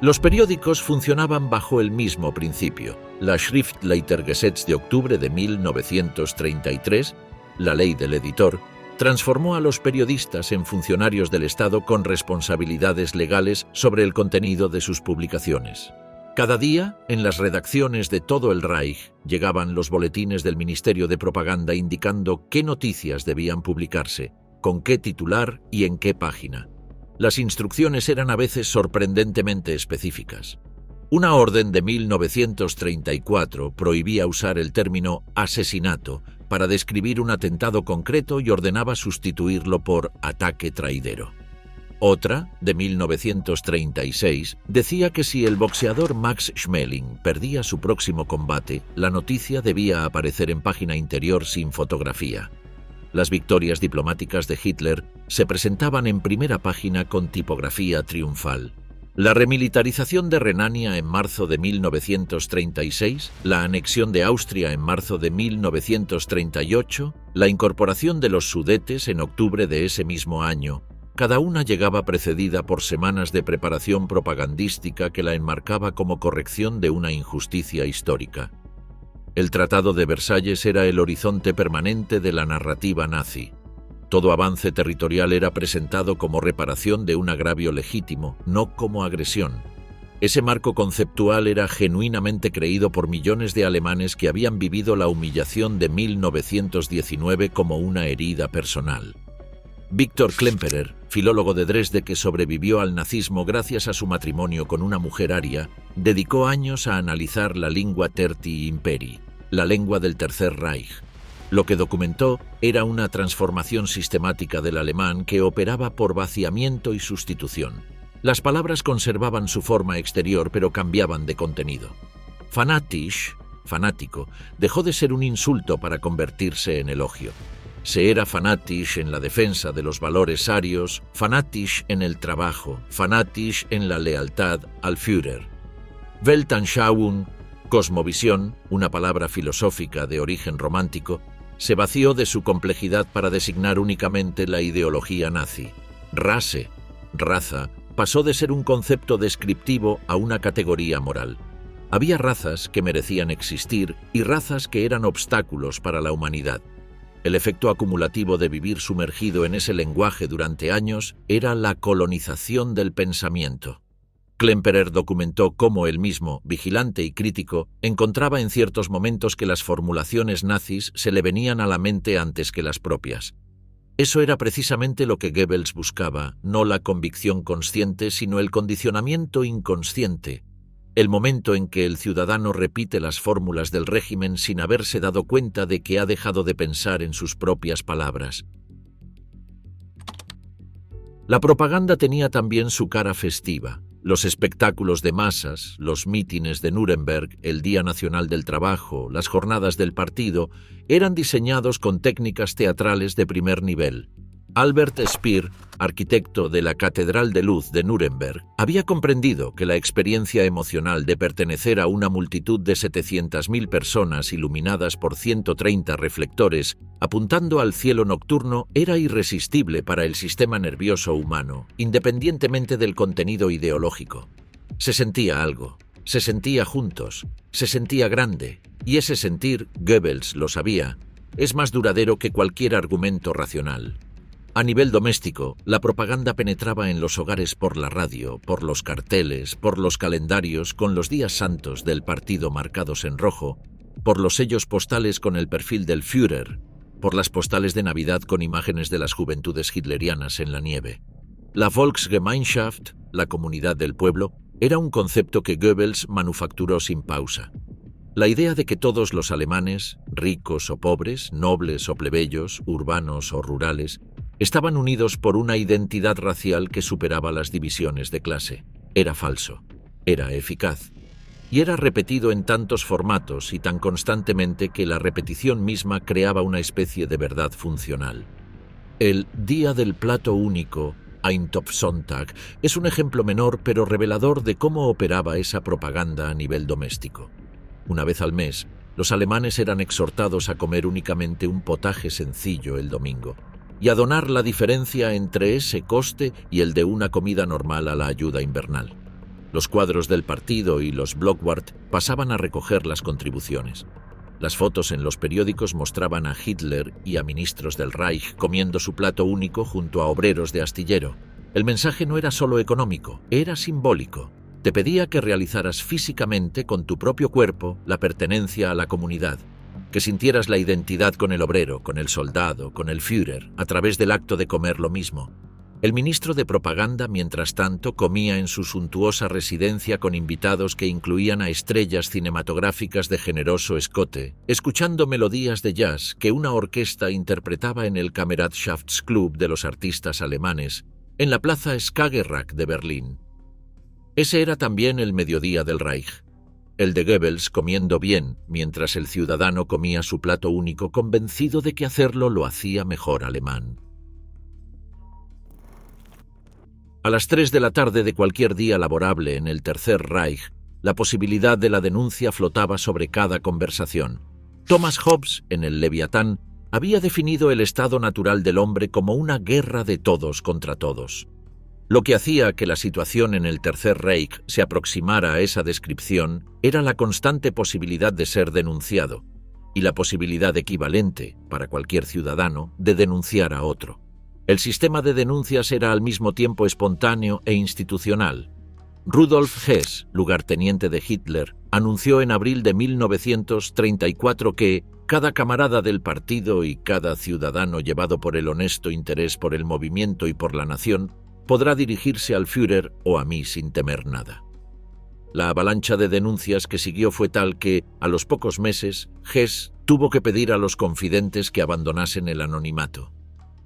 Los periódicos funcionaban bajo el mismo principio. La Schriftleitergesetz de octubre de 1933, la ley del editor, transformó a los periodistas en funcionarios del Estado con responsabilidades legales sobre el contenido de sus publicaciones. Cada día, en las redacciones de todo el Reich, llegaban los boletines del Ministerio de Propaganda indicando qué noticias debían publicarse, con qué titular y en qué página. Las instrucciones eran a veces sorprendentemente específicas. Una orden de 1934 prohibía usar el término asesinato para describir un atentado concreto y ordenaba sustituirlo por ataque traidero. Otra, de 1936, decía que si el boxeador Max Schmeling perdía su próximo combate, la noticia debía aparecer en página interior sin fotografía. Las victorias diplomáticas de Hitler se presentaban en primera página con tipografía triunfal. La remilitarización de Renania en marzo de 1936, la anexión de Austria en marzo de 1938, la incorporación de los Sudetes en octubre de ese mismo año, cada una llegaba precedida por semanas de preparación propagandística que la enmarcaba como corrección de una injusticia histórica. El Tratado de Versalles era el horizonte permanente de la narrativa nazi. Todo avance territorial era presentado como reparación de un agravio legítimo, no como agresión. Ese marco conceptual era genuinamente creído por millones de alemanes que habían vivido la humillación de 1919 como una herida personal. Víctor Klemperer, filólogo de Dresde que sobrevivió al nazismo gracias a su matrimonio con una mujer aria, dedicó años a analizar la lingua tertii imperii, la lengua del Tercer Reich. Lo que documentó era una transformación sistemática del alemán que operaba por vaciamiento y sustitución. Las palabras conservaban su forma exterior pero cambiaban de contenido. Fanatisch, fanático, dejó de ser un insulto para convertirse en elogio. Se era fanatisch en la defensa de los valores arios, fanatisch en el trabajo, fanatisch en la lealtad al Führer. Weltanschauung, cosmovisión, una palabra filosófica de origen romántico, se vació de su complejidad para designar únicamente la ideología nazi. Rasse, raza, pasó de ser un concepto descriptivo a una categoría moral. Había razas que merecían existir y razas que eran obstáculos para la humanidad. El efecto acumulativo de vivir sumergido en ese lenguaje durante años era la colonización del pensamiento. Klemperer documentó cómo él mismo, vigilante y crítico, encontraba en ciertos momentos que las formulaciones nazis se le venían a la mente antes que las propias. Eso era precisamente lo que Goebbels buscaba, no la convicción consciente, sino el condicionamiento inconsciente, el momento en que el ciudadano repite las fórmulas del régimen sin haberse dado cuenta de que ha dejado de pensar en sus propias palabras. La propaganda tenía también su cara festiva. Los espectáculos de masas, los mítines de Nuremberg, el Día Nacional del Trabajo, las jornadas del partido, eran diseñados con técnicas teatrales de primer nivel. Albert Speer, arquitecto de la Catedral de Luz de Nuremberg, había comprendido que la experiencia emocional de pertenecer a una multitud de 700.000 personas iluminadas por 130 reflectores apuntando al cielo nocturno era irresistible para el sistema nervioso humano, independientemente del contenido ideológico. Se sentía algo, se sentía juntos, se sentía grande, y ese sentir, Goebbels lo sabía, es más duradero que cualquier argumento racional. A nivel doméstico, la propaganda penetraba en los hogares por la radio, por los carteles, por los calendarios con los días santos del partido marcados en rojo, por los sellos postales con el perfil del Führer, por las postales de Navidad con imágenes de las juventudes hitlerianas en la nieve. La Volksgemeinschaft, la comunidad del pueblo, era un concepto que Goebbels manufacturó sin pausa. La idea de que todos los alemanes, ricos o pobres, nobles o plebeyos, urbanos o rurales, estaban unidos por una identidad racial que superaba las divisiones de clase. Era falso, era eficaz, y era repetido en tantos formatos y tan constantemente que la repetición misma creaba una especie de verdad funcional. El Día del Plato Único, Eintopfsonntag, es un ejemplo menor pero revelador de cómo operaba esa propaganda a nivel doméstico. Una vez al mes, los alemanes eran exhortados a comer únicamente un potaje sencillo el domingo y a donar la diferencia entre ese coste y el de una comida normal a la ayuda invernal. Los cuadros del partido y los Blockwart pasaban a recoger las contribuciones. Las fotos en los periódicos mostraban a Hitler y a ministros del Reich comiendo su plato único junto a obreros de astillero. El mensaje no era solo económico, era simbólico. Te pedía que realizaras físicamente con tu propio cuerpo la pertenencia a la comunidad, que sintieras la identidad con el obrero, con el soldado, con el Führer, a través del acto de comer lo mismo. El ministro de propaganda, mientras tanto, comía en su suntuosa residencia con invitados que incluían a estrellas cinematográficas de generoso escote, escuchando melodías de jazz que una orquesta interpretaba en el Kameradschaftsklub de los artistas alemanes, en la plaza Skagerrak de Berlín. Ese era también el mediodía del Reich. El de Goebbels comiendo bien, mientras el ciudadano comía su plato único convencido de que hacerlo lo hacía mejor alemán. A las 3 de la tarde de cualquier día laborable en el Tercer Reich, la posibilidad de la denuncia flotaba sobre cada conversación. Thomas Hobbes, en el Leviatán, había definido el estado natural del hombre como una guerra de todos contra todos. Lo que hacía que la situación en el Tercer Reich se aproximara a esa descripción era la constante posibilidad de ser denunciado y la posibilidad equivalente, para cualquier ciudadano, de denunciar a otro. El sistema de denuncias era al mismo tiempo espontáneo e institucional. Rudolf Hess, lugarteniente de Hitler, anunció en abril de 1934 que cada camarada del partido y cada ciudadano llevado por el honesto interés por el movimiento y por la nación podrá dirigirse al Führer o a mí sin temer nada. La avalancha de denuncias que siguió fue tal que, a los pocos meses, Hess tuvo que pedir a los confidentes que abandonasen el anonimato.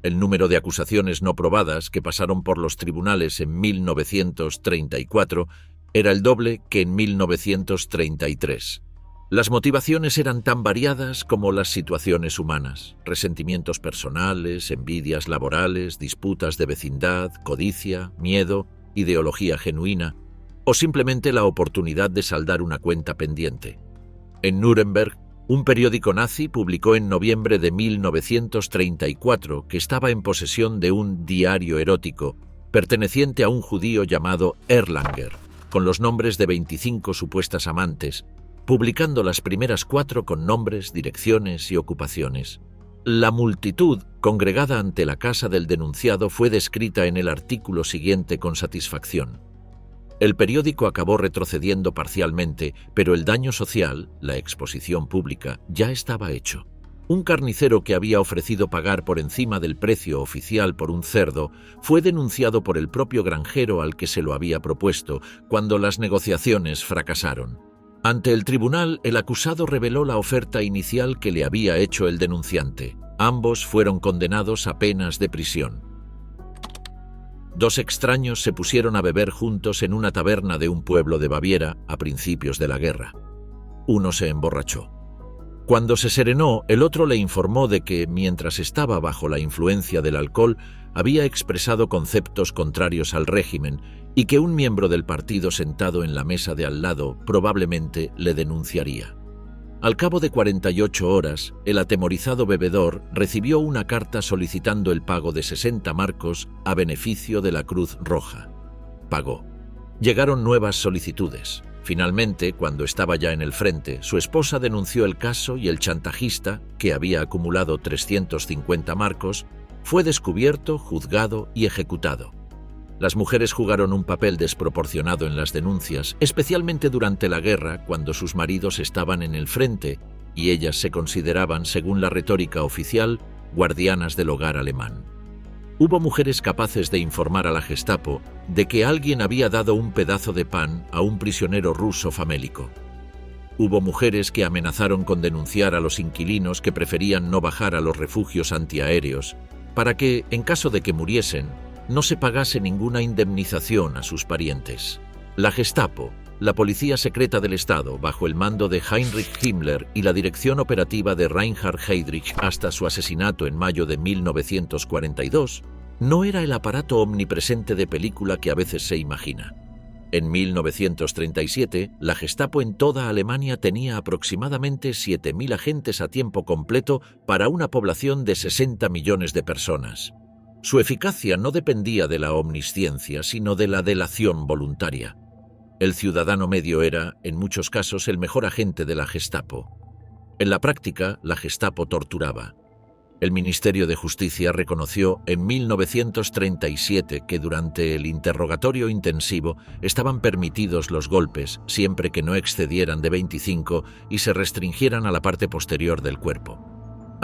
El número de acusaciones no probadas que pasaron por los tribunales en 1934 era el doble que en 1933. Las motivaciones eran tan variadas como las situaciones humanas: resentimientos personales, envidias laborales, disputas de vecindad, codicia, miedo, ideología genuina, o simplemente la oportunidad de saldar una cuenta pendiente. En Nuremberg, un periódico nazi publicó en noviembre de 1934 que estaba en posesión de un diario erótico perteneciente a un judío llamado Erlanger, con los nombres de 25 supuestas amantes, publicando las primeras 4 con nombres, direcciones y ocupaciones. La multitud congregada ante la casa del denunciado fue descrita en el artículo siguiente con satisfacción. El periódico acabó retrocediendo parcialmente, pero el daño social, la exposición pública, ya estaba hecho. Un carnicero que había ofrecido pagar por encima del precio oficial por un cerdo fue denunciado por el propio granjero al que se lo había propuesto, cuando las negociaciones fracasaron. Ante el tribunal, el acusado reveló la oferta inicial que le había hecho el denunciante. Ambos fueron condenados a penas de prisión. Dos extraños se pusieron a beber juntos en una taberna de un pueblo de Baviera a principios de la guerra. Uno se emborrachó. Cuando se serenó, el otro le informó de que, mientras estaba bajo la influencia del alcohol, había expresado conceptos contrarios al régimen y que un miembro del partido sentado en la mesa de al lado probablemente le denunciaría. Al cabo de 48 horas, el atemorizado bebedor recibió una carta solicitando el pago de 60 marcos a beneficio de la Cruz Roja. Pagó. Llegaron nuevas solicitudes. Finalmente, cuando estaba ya en el frente, su esposa denunció el caso y el chantajista, que había acumulado 350 marcos, fue descubierto, juzgado y ejecutado. Las mujeres jugaron un papel desproporcionado en las denuncias, especialmente durante la guerra, cuando sus maridos estaban en el frente y ellas se consideraban, según la retórica oficial, guardianas del hogar alemán. Hubo mujeres capaces de informar a la Gestapo de que alguien había dado un pedazo de pan a un prisionero ruso famélico. Hubo mujeres que amenazaron con denunciar a los inquilinos que preferían no bajar a los refugios antiaéreos para que, en caso de que muriesen, no se pagase ninguna indemnización a sus parientes. La Gestapo, la policía secreta del Estado, bajo el mando de Heinrich Himmler y la dirección operativa de Reinhard Heydrich hasta su asesinato en mayo de 1942, no era el aparato omnipresente de película que a veces se imagina. En 1937, la Gestapo en toda Alemania tenía aproximadamente 7.000 agentes a tiempo completo para una población de 60 millones de personas. Su eficacia no dependía de la omnisciencia, sino de la delación voluntaria. El ciudadano medio era, en muchos casos, el mejor agente de la Gestapo. En la práctica, la Gestapo torturaba. El Ministerio de Justicia reconoció en 1937 que durante el interrogatorio intensivo estaban permitidos los golpes, siempre que no excedieran de 25 y se restringieran a la parte posterior del cuerpo.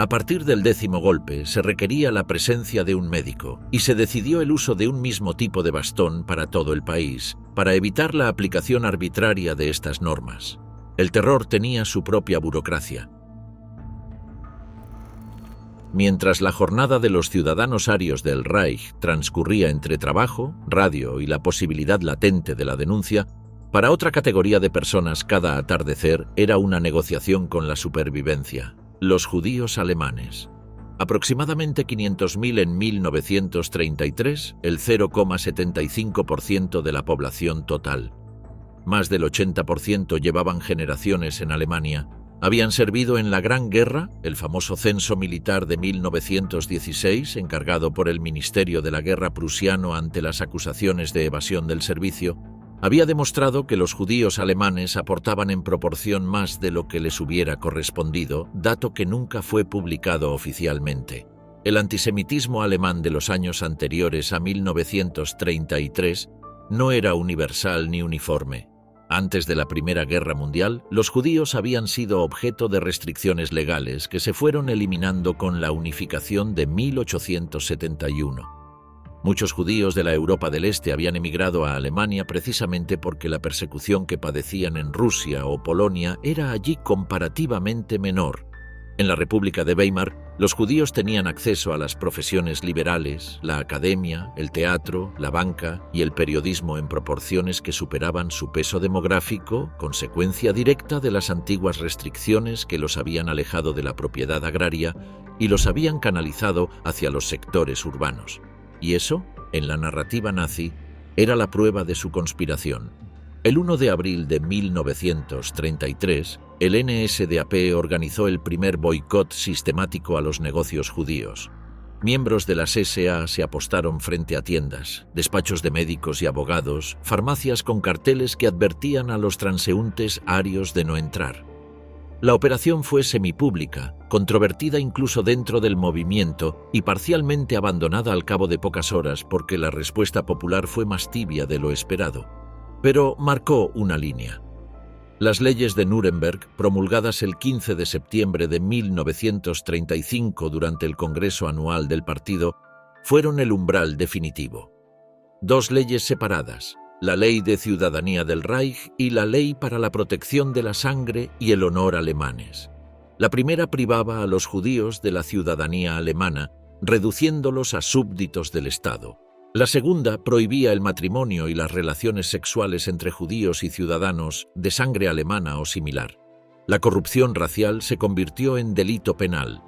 A partir del 10º golpe se requería la presencia de un médico y se decidió el uso de un mismo tipo de bastón para todo el país, para evitar la aplicación arbitraria de estas normas. El terror tenía su propia burocracia. Mientras la jornada de los ciudadanos arios del Reich transcurría entre trabajo, radio y la posibilidad latente de la denuncia, para otra categoría de personas cada atardecer era una negociación con la supervivencia. Los judíos alemanes. Aproximadamente 500.000 en 1933, el 0,75% de la población total. Más del 80% llevaban generaciones en Alemania. Habían servido en la Gran Guerra, el famoso censo militar de 1916, encargado por el Ministerio de la Guerra prusiano ante las acusaciones de evasión del servicio, había demostrado que los judíos alemanes aportaban en proporción más de lo que les hubiera correspondido, dato que nunca fue publicado oficialmente. El antisemitismo alemán de los años anteriores a 1933 no era universal ni uniforme. Antes de la Primera Guerra Mundial, los judíos habían sido objeto de restricciones legales que se fueron eliminando con la unificación de 1871. Muchos judíos de la Europa del Este habían emigrado a Alemania precisamente porque la persecución que padecían en Rusia o Polonia era allí comparativamente menor. En la República de Weimar, los judíos tenían acceso a las profesiones liberales, la academia, el teatro, la banca y el periodismo en proporciones que superaban su peso demográfico, consecuencia directa de las antiguas restricciones que los habían alejado de la propiedad agraria y los habían canalizado hacia los sectores urbanos. Y eso, en la narrativa nazi, era la prueba de su conspiración. El 1 de abril de 1933, el NSDAP organizó el primer boicot sistemático a los negocios judíos. Miembros de las SA se apostaron frente a tiendas, despachos de médicos y abogados, farmacias con carteles que advertían a los transeúntes arios de no entrar. La operación fue semipública, controvertida incluso dentro del movimiento y parcialmente abandonada al cabo de pocas horas porque la respuesta popular fue más tibia de lo esperado. Pero marcó una línea. Las leyes de Nuremberg, promulgadas el 15 de septiembre de 1935 durante el Congreso Anual del Partido, fueron el umbral definitivo. Dos leyes separadas, la Ley de Ciudadanía del Reich y la Ley para la Protección de la Sangre y el Honor alemanes. La primera privaba a los judíos de la ciudadanía alemana, reduciéndolos a súbditos del Estado. La segunda prohibía el matrimonio y las relaciones sexuales entre judíos y ciudadanos de sangre alemana o similar. La corrupción racial se convirtió en delito penal.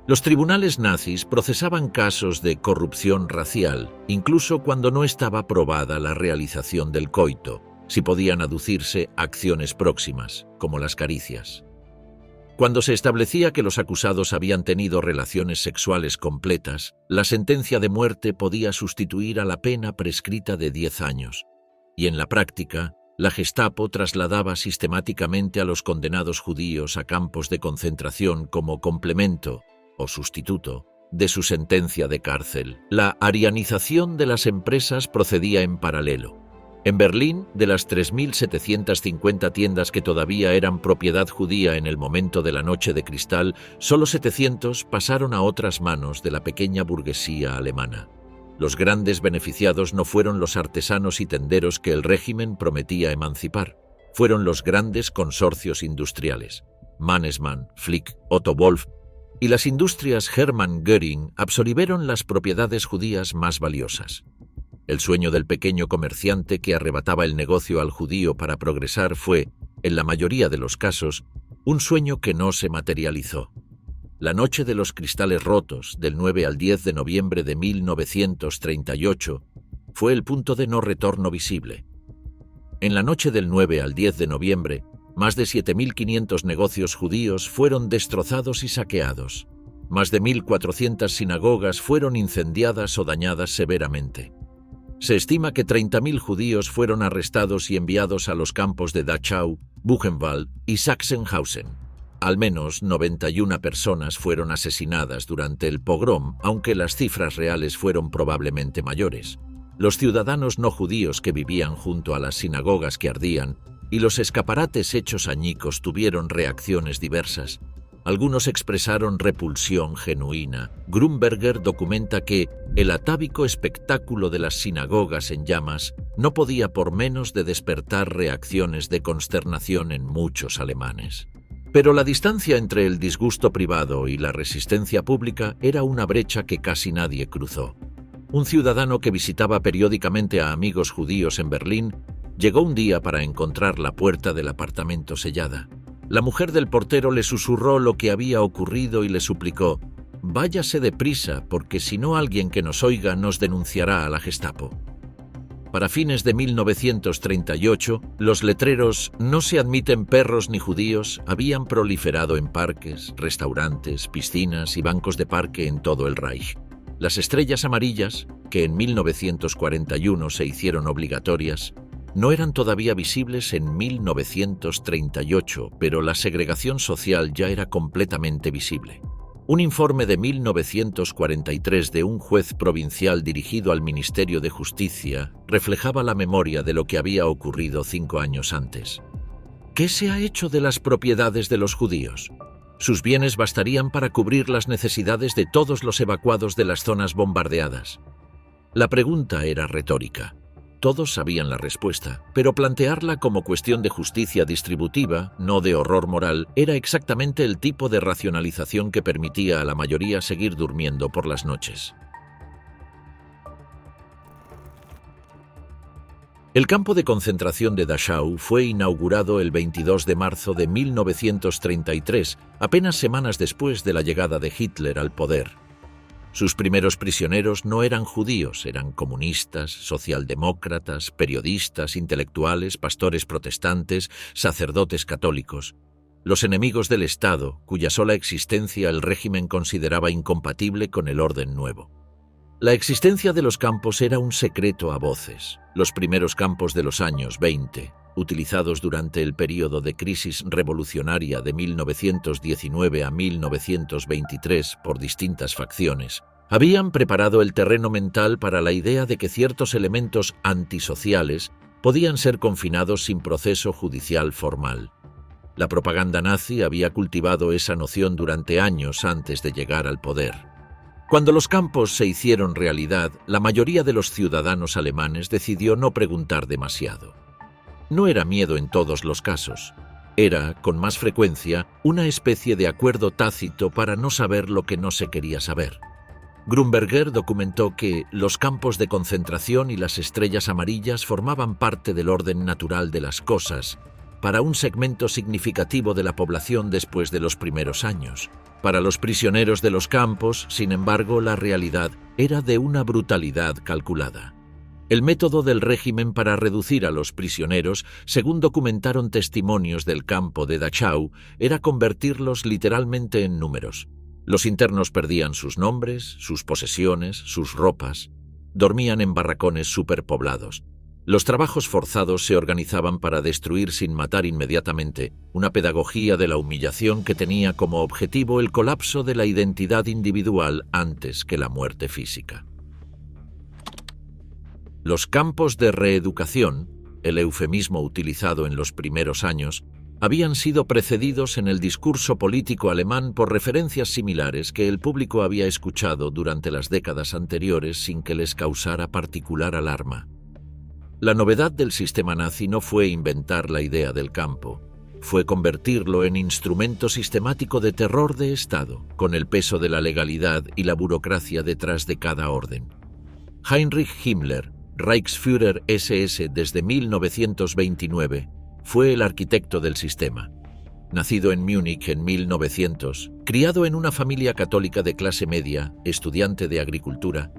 Los tribunales nazis procesaban casos de corrupción racial, incluso cuando no estaba probada la realización del coito, si podían aducirse acciones próximas, como las caricias. Cuando se establecía que los acusados habían tenido relaciones sexuales completas, la sentencia de muerte podía sustituir a la pena prescrita de 10 años, y en la práctica, la Gestapo trasladaba sistemáticamente a los condenados judíos a campos de concentración como complemento o sustituto de su sentencia de cárcel. La arianización de las empresas procedía en paralelo. En Berlín, de las 3.750 tiendas que todavía eran propiedad judía en el momento de la Noche de Cristal, solo 700 pasaron a otras manos de la pequeña burguesía alemana. Los grandes beneficiados no fueron los artesanos y tenderos que el régimen prometía emancipar, fueron los grandes consorcios industriales. Mannesmann, Flick, Otto Wolff y las industrias Hermann Göring absorbieron las propiedades judías más valiosas. El sueño del pequeño comerciante que arrebataba el negocio al judío para progresar fue, en la mayoría de los casos, un sueño que no se materializó. La noche de los cristales rotos, del 9 al 10 de noviembre de 1938, fue el punto de no retorno visible. En la noche del 9 al 10 de noviembre, más de 7.500 negocios judíos fueron destrozados y saqueados. Más de 1.400 sinagogas fueron incendiadas o dañadas severamente. Se estima que 30.000 judíos fueron arrestados y enviados a los campos de Dachau, Buchenwald y Sachsenhausen. Al menos 91 personas fueron asesinadas durante el pogrom, aunque las cifras reales fueron probablemente mayores. Los ciudadanos no judíos que vivían junto a las sinagogas que ardían y los escaparates hechos añicos tuvieron reacciones diversas. Algunos expresaron repulsión genuina. Grunberger documenta que el atávico espectáculo de las sinagogas en llamas no podía por menos de despertar reacciones de consternación en muchos alemanes. Pero la distancia entre el disgusto privado y la resistencia pública era una brecha que casi nadie cruzó. Un ciudadano que visitaba periódicamente a amigos judíos en Berlín llegó un día para encontrar la puerta del apartamento sellada. La mujer del portero le susurró lo que había ocurrido y le suplicó: «Váyase deprisa, porque si no alguien que nos oiga nos denunciará a la Gestapo». Para fines de 1938, los letreros «No se admiten perros ni judíos» habían proliferado en parques, restaurantes, piscinas y bancos de parque en todo el Reich. Las estrellas amarillas, que en 1941 se hicieron obligatorias, no eran todavía visibles en 1938, pero la segregación social ya era completamente visible. Un informe de 1943 de un juez provincial dirigido al Ministerio de Justicia reflejaba la memoria de lo que había ocurrido 5 años antes. ¿Qué se ha hecho de las propiedades de los judíos? Sus bienes bastarían para cubrir las necesidades de todos los evacuados de las zonas bombardeadas. La pregunta era retórica. Todos sabían la respuesta, pero plantearla como cuestión de justicia distributiva, no de horror moral, era exactamente el tipo de racionalización que permitía a la mayoría seguir durmiendo por las noches. El campo de concentración de Dachau fue inaugurado el 22 de marzo de 1933, apenas semanas después de la llegada de Hitler al poder. Sus primeros prisioneros no eran judíos, eran comunistas, socialdemócratas, periodistas, intelectuales, pastores protestantes, sacerdotes católicos. Los enemigos del Estado, cuya sola existencia el régimen consideraba incompatible con el orden nuevo. La existencia de los campos era un secreto a voces. Los primeros campos de los años 20, utilizados durante el período de crisis revolucionaria de 1919 a 1923 por distintas facciones, habían preparado el terreno mental para la idea de que ciertos elementos antisociales podían ser confinados sin proceso judicial formal. La propaganda nazi había cultivado esa noción durante años antes de llegar al poder. Cuando los campos se hicieron realidad, la mayoría de los ciudadanos alemanes decidió no preguntar demasiado. No era miedo en todos los casos. Era, con más frecuencia, una especie de acuerdo tácito para no saber lo que no se quería saber. Grünberger documentó que los campos de concentración y las estrellas amarillas formaban parte del orden natural de las cosas, para un segmento significativo de la población después de los primeros años. Para los prisioneros de los campos, sin embargo, la realidad era de una brutalidad calculada. El método del régimen para reducir a los prisioneros, según documentaron testimonios del campo de Dachau, era convertirlos literalmente en números. Los internos perdían sus nombres, sus posesiones, sus ropas. Dormían en barracones superpoblados. Los trabajos forzados se organizaban para destruir sin matar inmediatamente, una pedagogía de la humillación que tenía como objetivo el colapso de la identidad individual antes que la muerte física. Los campos de reeducación, el eufemismo utilizado en los primeros años, habían sido precedidos en el discurso político alemán por referencias similares que el público había escuchado durante las décadas anteriores sin que les causara particular alarma. La novedad del sistema nazi no fue inventar la idea del campo, fue convertirlo en instrumento sistemático de terror de Estado, con el peso de la legalidad y la burocracia detrás de cada orden. Heinrich Himmler, Reichsführer SS desde 1929, fue el arquitecto del sistema. Nacido en Múnich en 1900, criado en una familia católica de clase media, estudiante de agricultura,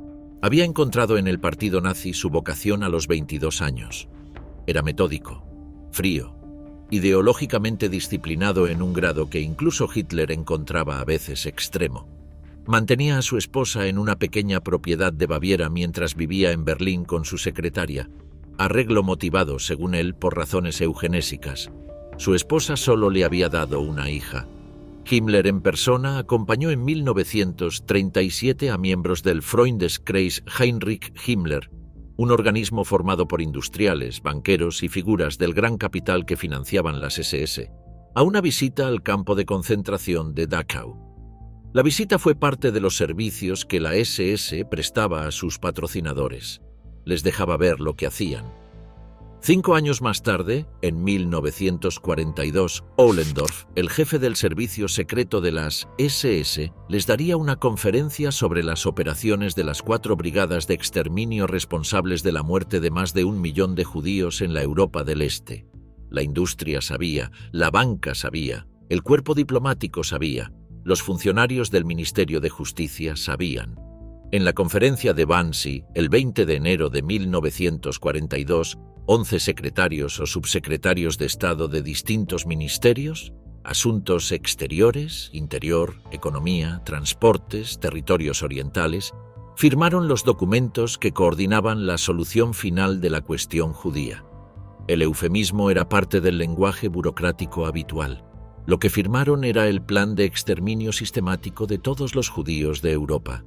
había encontrado en el partido nazi su vocación a los 22 años. Era metódico, frío, ideológicamente disciplinado en un grado que incluso Hitler encontraba a veces extremo. Mantenía a su esposa en una pequeña propiedad de Baviera mientras vivía en Berlín con su secretaria, arreglo motivado, según él, por razones eugenésicas. Su esposa solo le había dado una hija. Himmler en persona acompañó en 1937 a miembros del Freundeskreis Heinrich Himmler, un organismo formado por industriales, banqueros y figuras del gran capital que financiaban las SS, a una visita al campo de concentración de Dachau. La visita fue parte de los servicios que la SS prestaba a sus patrocinadores. Les dejaba ver lo que hacían. 5 años más tarde, en 1942, Ohlendorf, el jefe del servicio secreto de las SS, les daría una conferencia sobre las operaciones de las 4 brigadas de exterminio responsables de la muerte de más de 1 millón de judíos en la Europa del Este. La industria sabía, la banca sabía, el cuerpo diplomático sabía, los funcionarios del Ministerio de Justicia sabían. En la conferencia de Wannsee, el 20 de enero de 1942, 11 secretarios o subsecretarios de Estado de distintos ministerios, asuntos exteriores, interior, economía, transportes, territorios orientales, firmaron los documentos que coordinaban la solución final de la cuestión judía. El eufemismo era parte del lenguaje burocrático habitual. Lo que firmaron era el plan de exterminio sistemático de todos los judíos de Europa.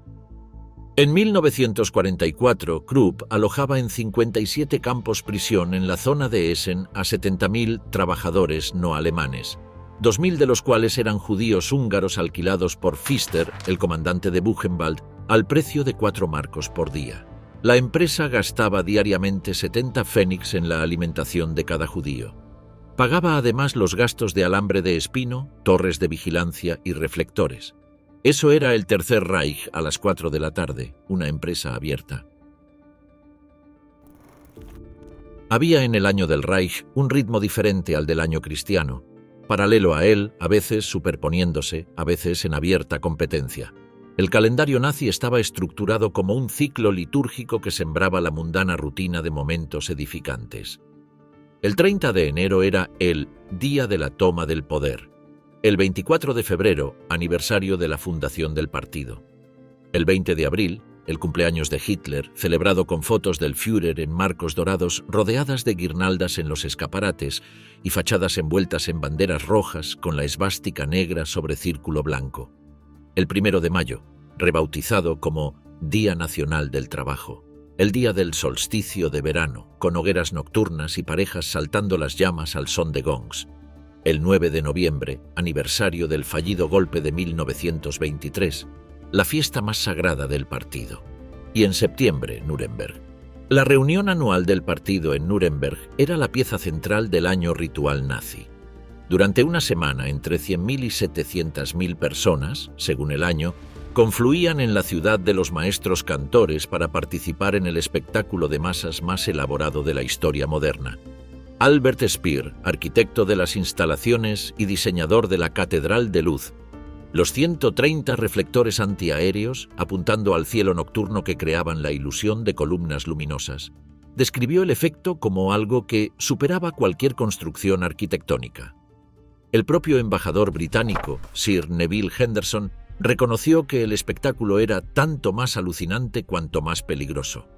En 1944, Krupp alojaba en 57 campos prisión en la zona de Essen a 70.000 trabajadores no alemanes, 2.000 de los cuales eran judíos húngaros alquilados por Pfister, el comandante de Buchenwald, al precio de 4 marcos por día. La empresa gastaba diariamente 70 pfennigs en la alimentación de cada judío. Pagaba además los gastos de alambre de espino, torres de vigilancia y reflectores. Eso era el Tercer Reich a las 4 de la tarde, una empresa abierta. Había en el año del Reich un ritmo diferente al del año cristiano, paralelo a él, a veces superponiéndose, a veces en abierta competencia. El calendario nazi estaba estructurado como un ciclo litúrgico que sembraba la mundana rutina de momentos edificantes. El 30 de enero era el Día de la Toma del Poder. El 24 de febrero, aniversario de la fundación del partido. El 20 de abril, el cumpleaños de Hitler, celebrado con fotos del Führer en marcos dorados rodeadas de guirnaldas en los escaparates y fachadas envueltas en banderas rojas con la esvástica negra sobre círculo blanco. El 1 de mayo, rebautizado como Día Nacional del Trabajo, el día del solsticio de verano, con hogueras nocturnas y parejas saltando las llamas al son de gongs. El 9 de noviembre, aniversario del fallido golpe de 1923, la fiesta más sagrada del partido. Y en septiembre, Nuremberg. La reunión anual del partido en Nuremberg era la pieza central del año ritual nazi. Durante una semana, entre 100.000 y 700.000 personas, según el año, confluían en la ciudad de los maestros cantores para participar en el espectáculo de masas más elaborado de la historia moderna. Albert Speer, arquitecto de las instalaciones y diseñador de la Catedral de Luz, los 130 reflectores antiaéreos apuntando al cielo nocturno que creaban la ilusión de columnas luminosas, describió el efecto como algo que superaba cualquier construcción arquitectónica. El propio embajador británico, Sir Neville Henderson, reconoció que el espectáculo era tanto más alucinante cuanto más peligroso.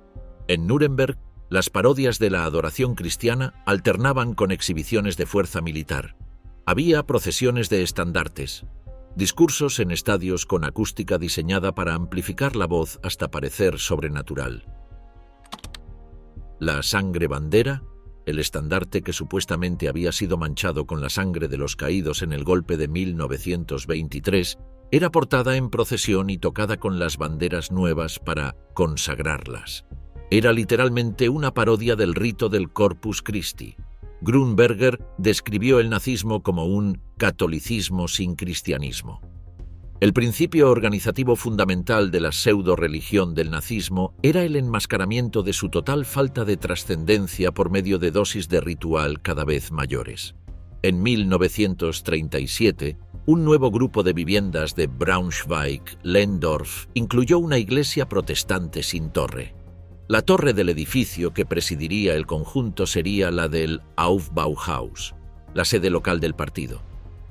En Nuremberg, las parodias de la adoración cristiana alternaban con exhibiciones de fuerza militar. Había procesiones de estandartes, discursos en estadios con acústica diseñada para amplificar la voz hasta parecer sobrenatural. La sangre bandera, el estandarte que supuestamente había sido manchado con la sangre de los caídos en el golpe de 1923, era portada en procesión y tocada con las banderas nuevas para consagrarlas. Era literalmente una parodia del rito del Corpus Christi. Grünberger describió el nazismo como un catolicismo sin cristianismo. El principio organizativo fundamental de la pseudo-religión del nazismo era el enmascaramiento de su total falta de trascendencia por medio de dosis de ritual cada vez mayores. En 1937, un nuevo grupo de viviendas de Braunschweig-Lehndorf incluyó una iglesia protestante sin torre. La torre del edificio que presidiría el conjunto sería la del Aufbauhaus, la sede local del partido.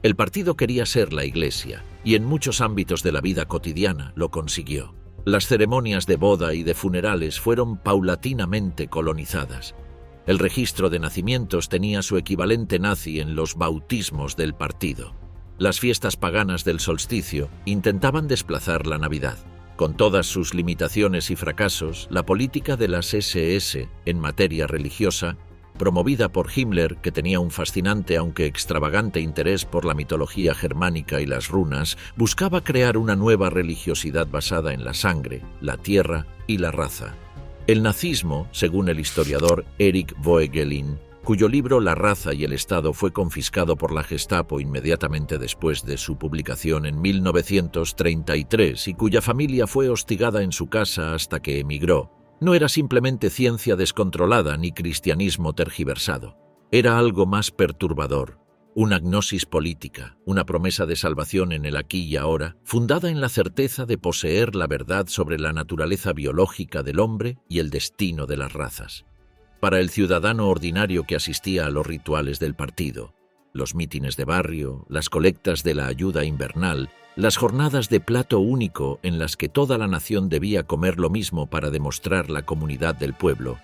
El partido quería ser la iglesia, y en muchos ámbitos de la vida cotidiana lo consiguió. Las ceremonias de boda y de funerales fueron paulatinamente colonizadas. El registro de nacimientos tenía su equivalente nazi en los bautismos del partido. Las fiestas paganas del solsticio intentaban desplazar la Navidad. Con todas sus limitaciones y fracasos, la política de las SS en materia religiosa, promovida por Himmler, que tenía un fascinante aunque extravagante interés por la mitología germánica y las runas, buscaba crear una nueva religiosidad basada en la sangre, la tierra y la raza. El nazismo, según el historiador Erich Voegelin, cuyo libro La raza y el Estado fue confiscado por la Gestapo inmediatamente después de su publicación en 1933 y cuya familia fue hostigada en su casa hasta que emigró, no era simplemente ciencia descontrolada ni cristianismo tergiversado. Era algo más perturbador, una gnosis política, una promesa de salvación en el aquí y ahora, fundada en la certeza de poseer la verdad sobre la naturaleza biológica del hombre y el destino de las razas. Para el ciudadano ordinario que asistía a los rituales del partido, los mítines de barrio, las colectas de la ayuda invernal, las jornadas de plato único en las que toda la nación debía comer lo mismo para demostrar la comunidad del pueblo,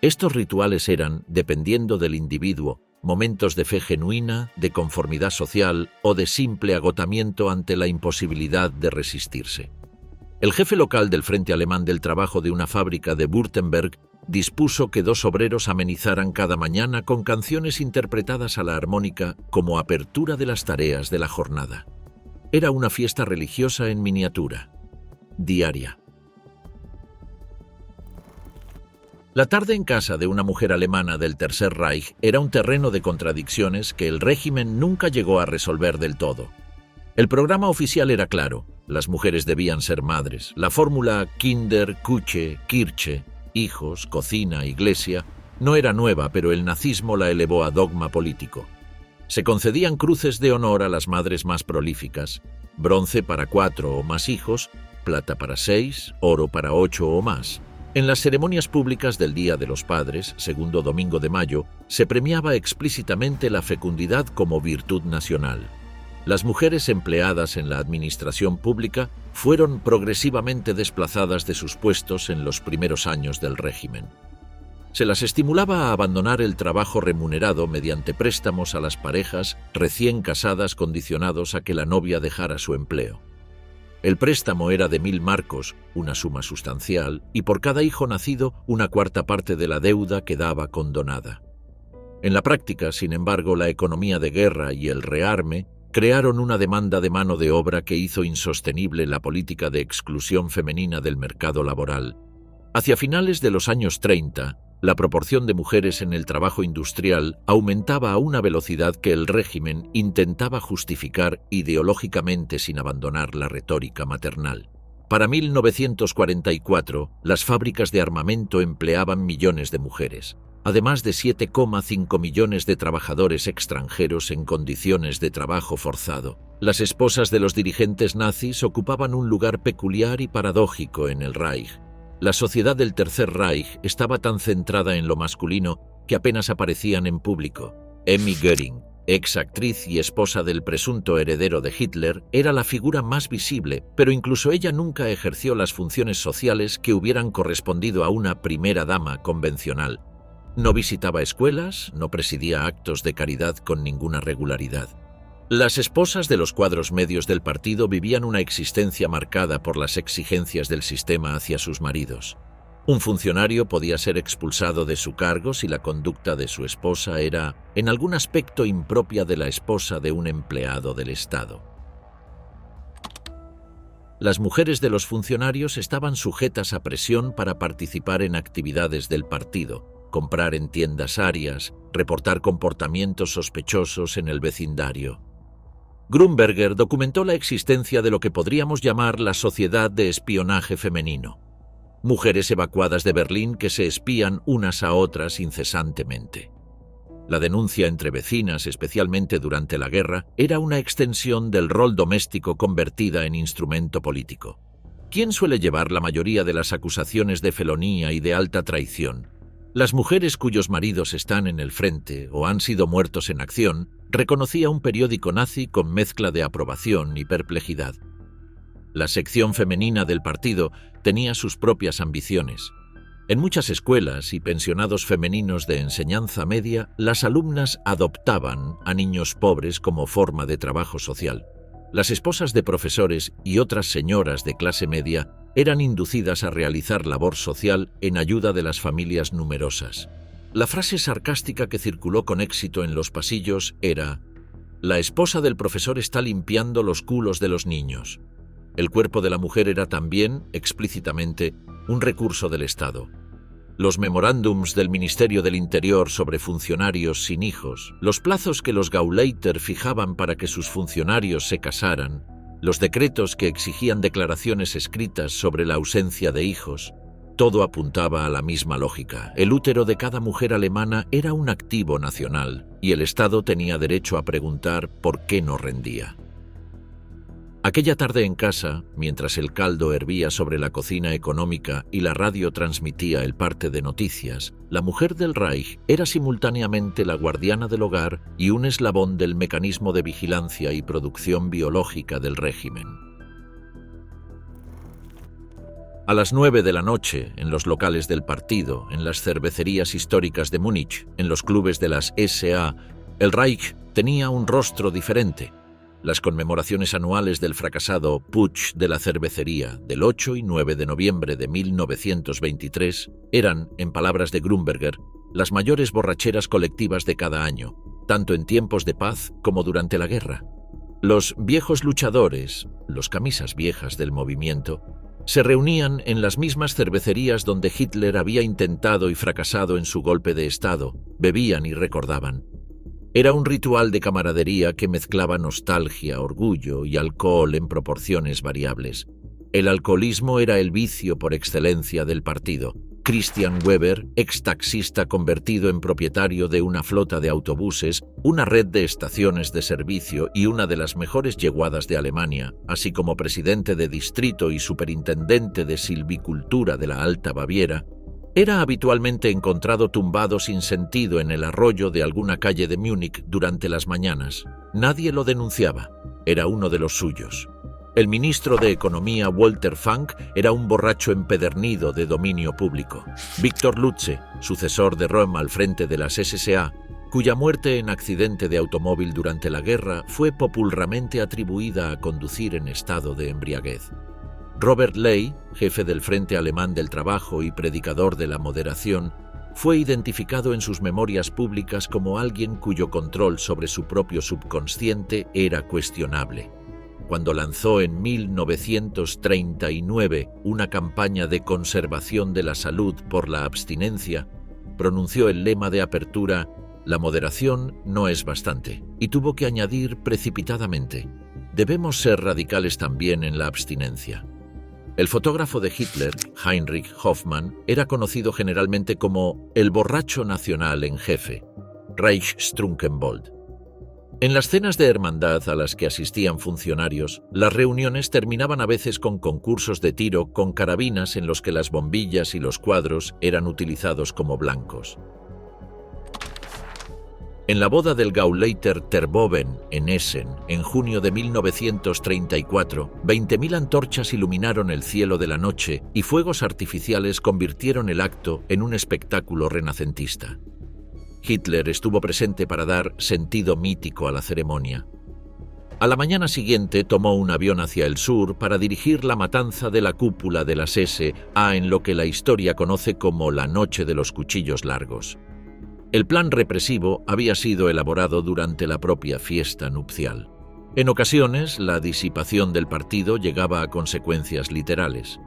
estos rituales eran, dependiendo del individuo, momentos de fe genuina, de conformidad social o de simple agotamiento ante la imposibilidad de resistirse. El jefe local del Frente Alemán del Trabajo de una fábrica de Württemberg dispuso que 2 obreros amenizaran cada mañana con canciones interpretadas a la armónica como apertura de las tareas de la jornada. Era una fiesta religiosa en miniatura, diaria. La tarde en casa de una mujer alemana del Tercer Reich era un terreno de contradicciones que el régimen nunca llegó a resolver del todo. El programa oficial era claro: las mujeres debían ser madres. La fórmula Kinder, Küche, Kirche, hijos, cocina, iglesia, no era nueva, pero el nazismo la elevó a dogma político. Se concedían cruces de honor a las madres más prolíficas: bronce para 4 o más hijos, plata para 6, oro para 8 o más. En las ceremonias públicas del Día de los Padres, segundo domingo de mayo, se premiaba explícitamente la fecundidad como virtud nacional. Las mujeres empleadas en la administración pública fueron progresivamente desplazadas de sus puestos en los primeros años del régimen. Se las estimulaba a abandonar el trabajo remunerado mediante préstamos a las parejas recién casadas condicionados a que la novia dejara su empleo. El préstamo era de 1000 marcos, una suma sustancial, y por cada hijo nacido una cuarta parte de la deuda quedaba condonada. En la práctica, sin embargo, la economía de guerra y el rearme crearon una demanda de mano de obra que hizo insostenible la política de exclusión femenina del mercado laboral. Hacia finales de los años 30, la proporción de mujeres en el trabajo industrial aumentaba a una velocidad que el régimen intentaba justificar ideológicamente sin abandonar la retórica maternal. Para 1944, las fábricas de armamento empleaban millones de mujeres, además de 7,5 millones de trabajadores extranjeros en condiciones de trabajo forzado. Las esposas de los dirigentes nazis ocupaban un lugar peculiar y paradójico en el Reich. La sociedad del Tercer Reich estaba tan centrada en lo masculino que apenas aparecían en público. Emmy Goering, ex actriz y esposa del presunto heredero de Hitler, era la figura más visible, pero incluso ella nunca ejerció las funciones sociales que hubieran correspondido a una primera dama convencional. No visitaba escuelas, no presidía actos de caridad con ninguna regularidad. Las esposas de los cuadros medios del partido vivían una existencia marcada por las exigencias del sistema hacia sus maridos. Un funcionario podía ser expulsado de su cargo si la conducta de su esposa era, en algún aspecto, impropia de la esposa de un empleado del Estado. Las mujeres de los funcionarios estaban sujetas a presión para participar en actividades del partido, comprar en tiendas arias, reportar comportamientos sospechosos en el vecindario. Grunberger documentó la existencia de lo que podríamos llamar la sociedad de espionaje femenino. Mujeres evacuadas de Berlín que se espían unas a otras incesantemente. La denuncia entre vecinas, especialmente durante la guerra, era una extensión del rol doméstico convertida en instrumento político. ¿Quién suele llevar la mayoría de las acusaciones de felonía y de alta traición? Las mujeres cuyos maridos están en el frente o han sido muertos en acción, reconocía un periódico nazi con mezcla de aprobación y perplejidad. La sección femenina del partido tenía sus propias ambiciones. En muchas escuelas y pensionados femeninos de enseñanza media, las alumnas adoptaban a niños pobres como forma de trabajo social. Las esposas de profesores y otras señoras de clase media eran inducidas a realizar labor social en ayuda de las familias numerosas. La frase sarcástica que circuló con éxito en los pasillos era: «La esposa del profesor está limpiando los culos de los niños». El cuerpo de la mujer era también, explícitamente, un recurso del Estado. Los memorándums del Ministerio del Interior sobre funcionarios sin hijos, los plazos que los Gauleiter fijaban para que sus funcionarios se casaran, los decretos que exigían declaraciones escritas sobre la ausencia de hijos, todo apuntaba a la misma lógica. El útero de cada mujer alemana era un activo nacional y el Estado tenía derecho a preguntar por qué no rendía. Aquella tarde en casa, mientras el caldo hervía sobre la cocina económica y la radio transmitía el parte de noticias, la mujer del Reich era simultáneamente la guardiana del hogar y un eslabón del mecanismo de vigilancia y producción biológica del régimen. A las 9 de la noche, en los locales del partido, en las cervecerías históricas de Múnich, en los clubes de las SA, el Reich tenía un rostro diferente. Las conmemoraciones anuales del fracasado Putsch de la cervecería del 8 y 9 de noviembre de 1923 eran, en palabras de Grunberger, las mayores borracheras colectivas de cada año, tanto en tiempos de paz como durante la guerra. Los viejos luchadores, los camisas viejas del movimiento, se reunían en las mismas cervecerías donde Hitler había intentado y fracasado en su golpe de Estado, bebían y recordaban. Era un ritual de camaradería que mezclaba nostalgia, orgullo y alcohol en proporciones variables. El alcoholismo era el vicio por excelencia del partido. Christian Weber, ex taxista convertido en propietario de una flota de autobuses, una red de estaciones de servicio y una de las mejores yeguadas de Alemania, así como presidente de distrito y superintendente de silvicultura de la Alta Baviera, era habitualmente encontrado tumbado sin sentido en el arroyo de alguna calle de Múnich durante las mañanas. Nadie lo denunciaba. era uno de los suyos. El ministro de Economía Walter Funk era un borracho empedernido de dominio público. Victor Lutze, sucesor de Röhm al frente de las SSA, cuya muerte en accidente de automóvil durante la guerra fue popularmente atribuida a conducir en estado de embriaguez. Robert Ley, jefe del Frente Alemán del Trabajo y predicador de la moderación, fue identificado en sus memorias públicas como alguien cuyo control sobre su propio subconsciente era cuestionable. Cuando lanzó en 1939 una campaña de conservación de la salud por la abstinencia, pronunció el lema de apertura «La moderación no es bastante», y tuvo que añadir precipitadamente «Debemos ser radicales también en la abstinencia». El fotógrafo de Hitler, Heinrich Hoffmann, era conocido generalmente como el borracho nacional en jefe, Reichstrunkenbold. En las cenas de hermandad a las que asistían funcionarios, las reuniones terminaban a veces con concursos de tiro con carabinas en los que las bombillas y los cuadros eran utilizados como blancos. En la boda del Gauleiter Terboven en Essen, en junio de 1934, 20.000 antorchas iluminaron el cielo de la noche y fuegos artificiales convirtieron el acto en un espectáculo renacentista. Hitler estuvo presente para dar sentido mítico a la ceremonia. A la mañana siguiente tomó un avión hacia el sur para dirigir la matanza de la cúpula de las SA en lo que la historia conoce como la Noche de los Cuchillos Largos. El plan represivo había sido elaborado durante la propia fiesta nupcial. En ocasiones, la disipación del partido llegaba a consecuencias literales.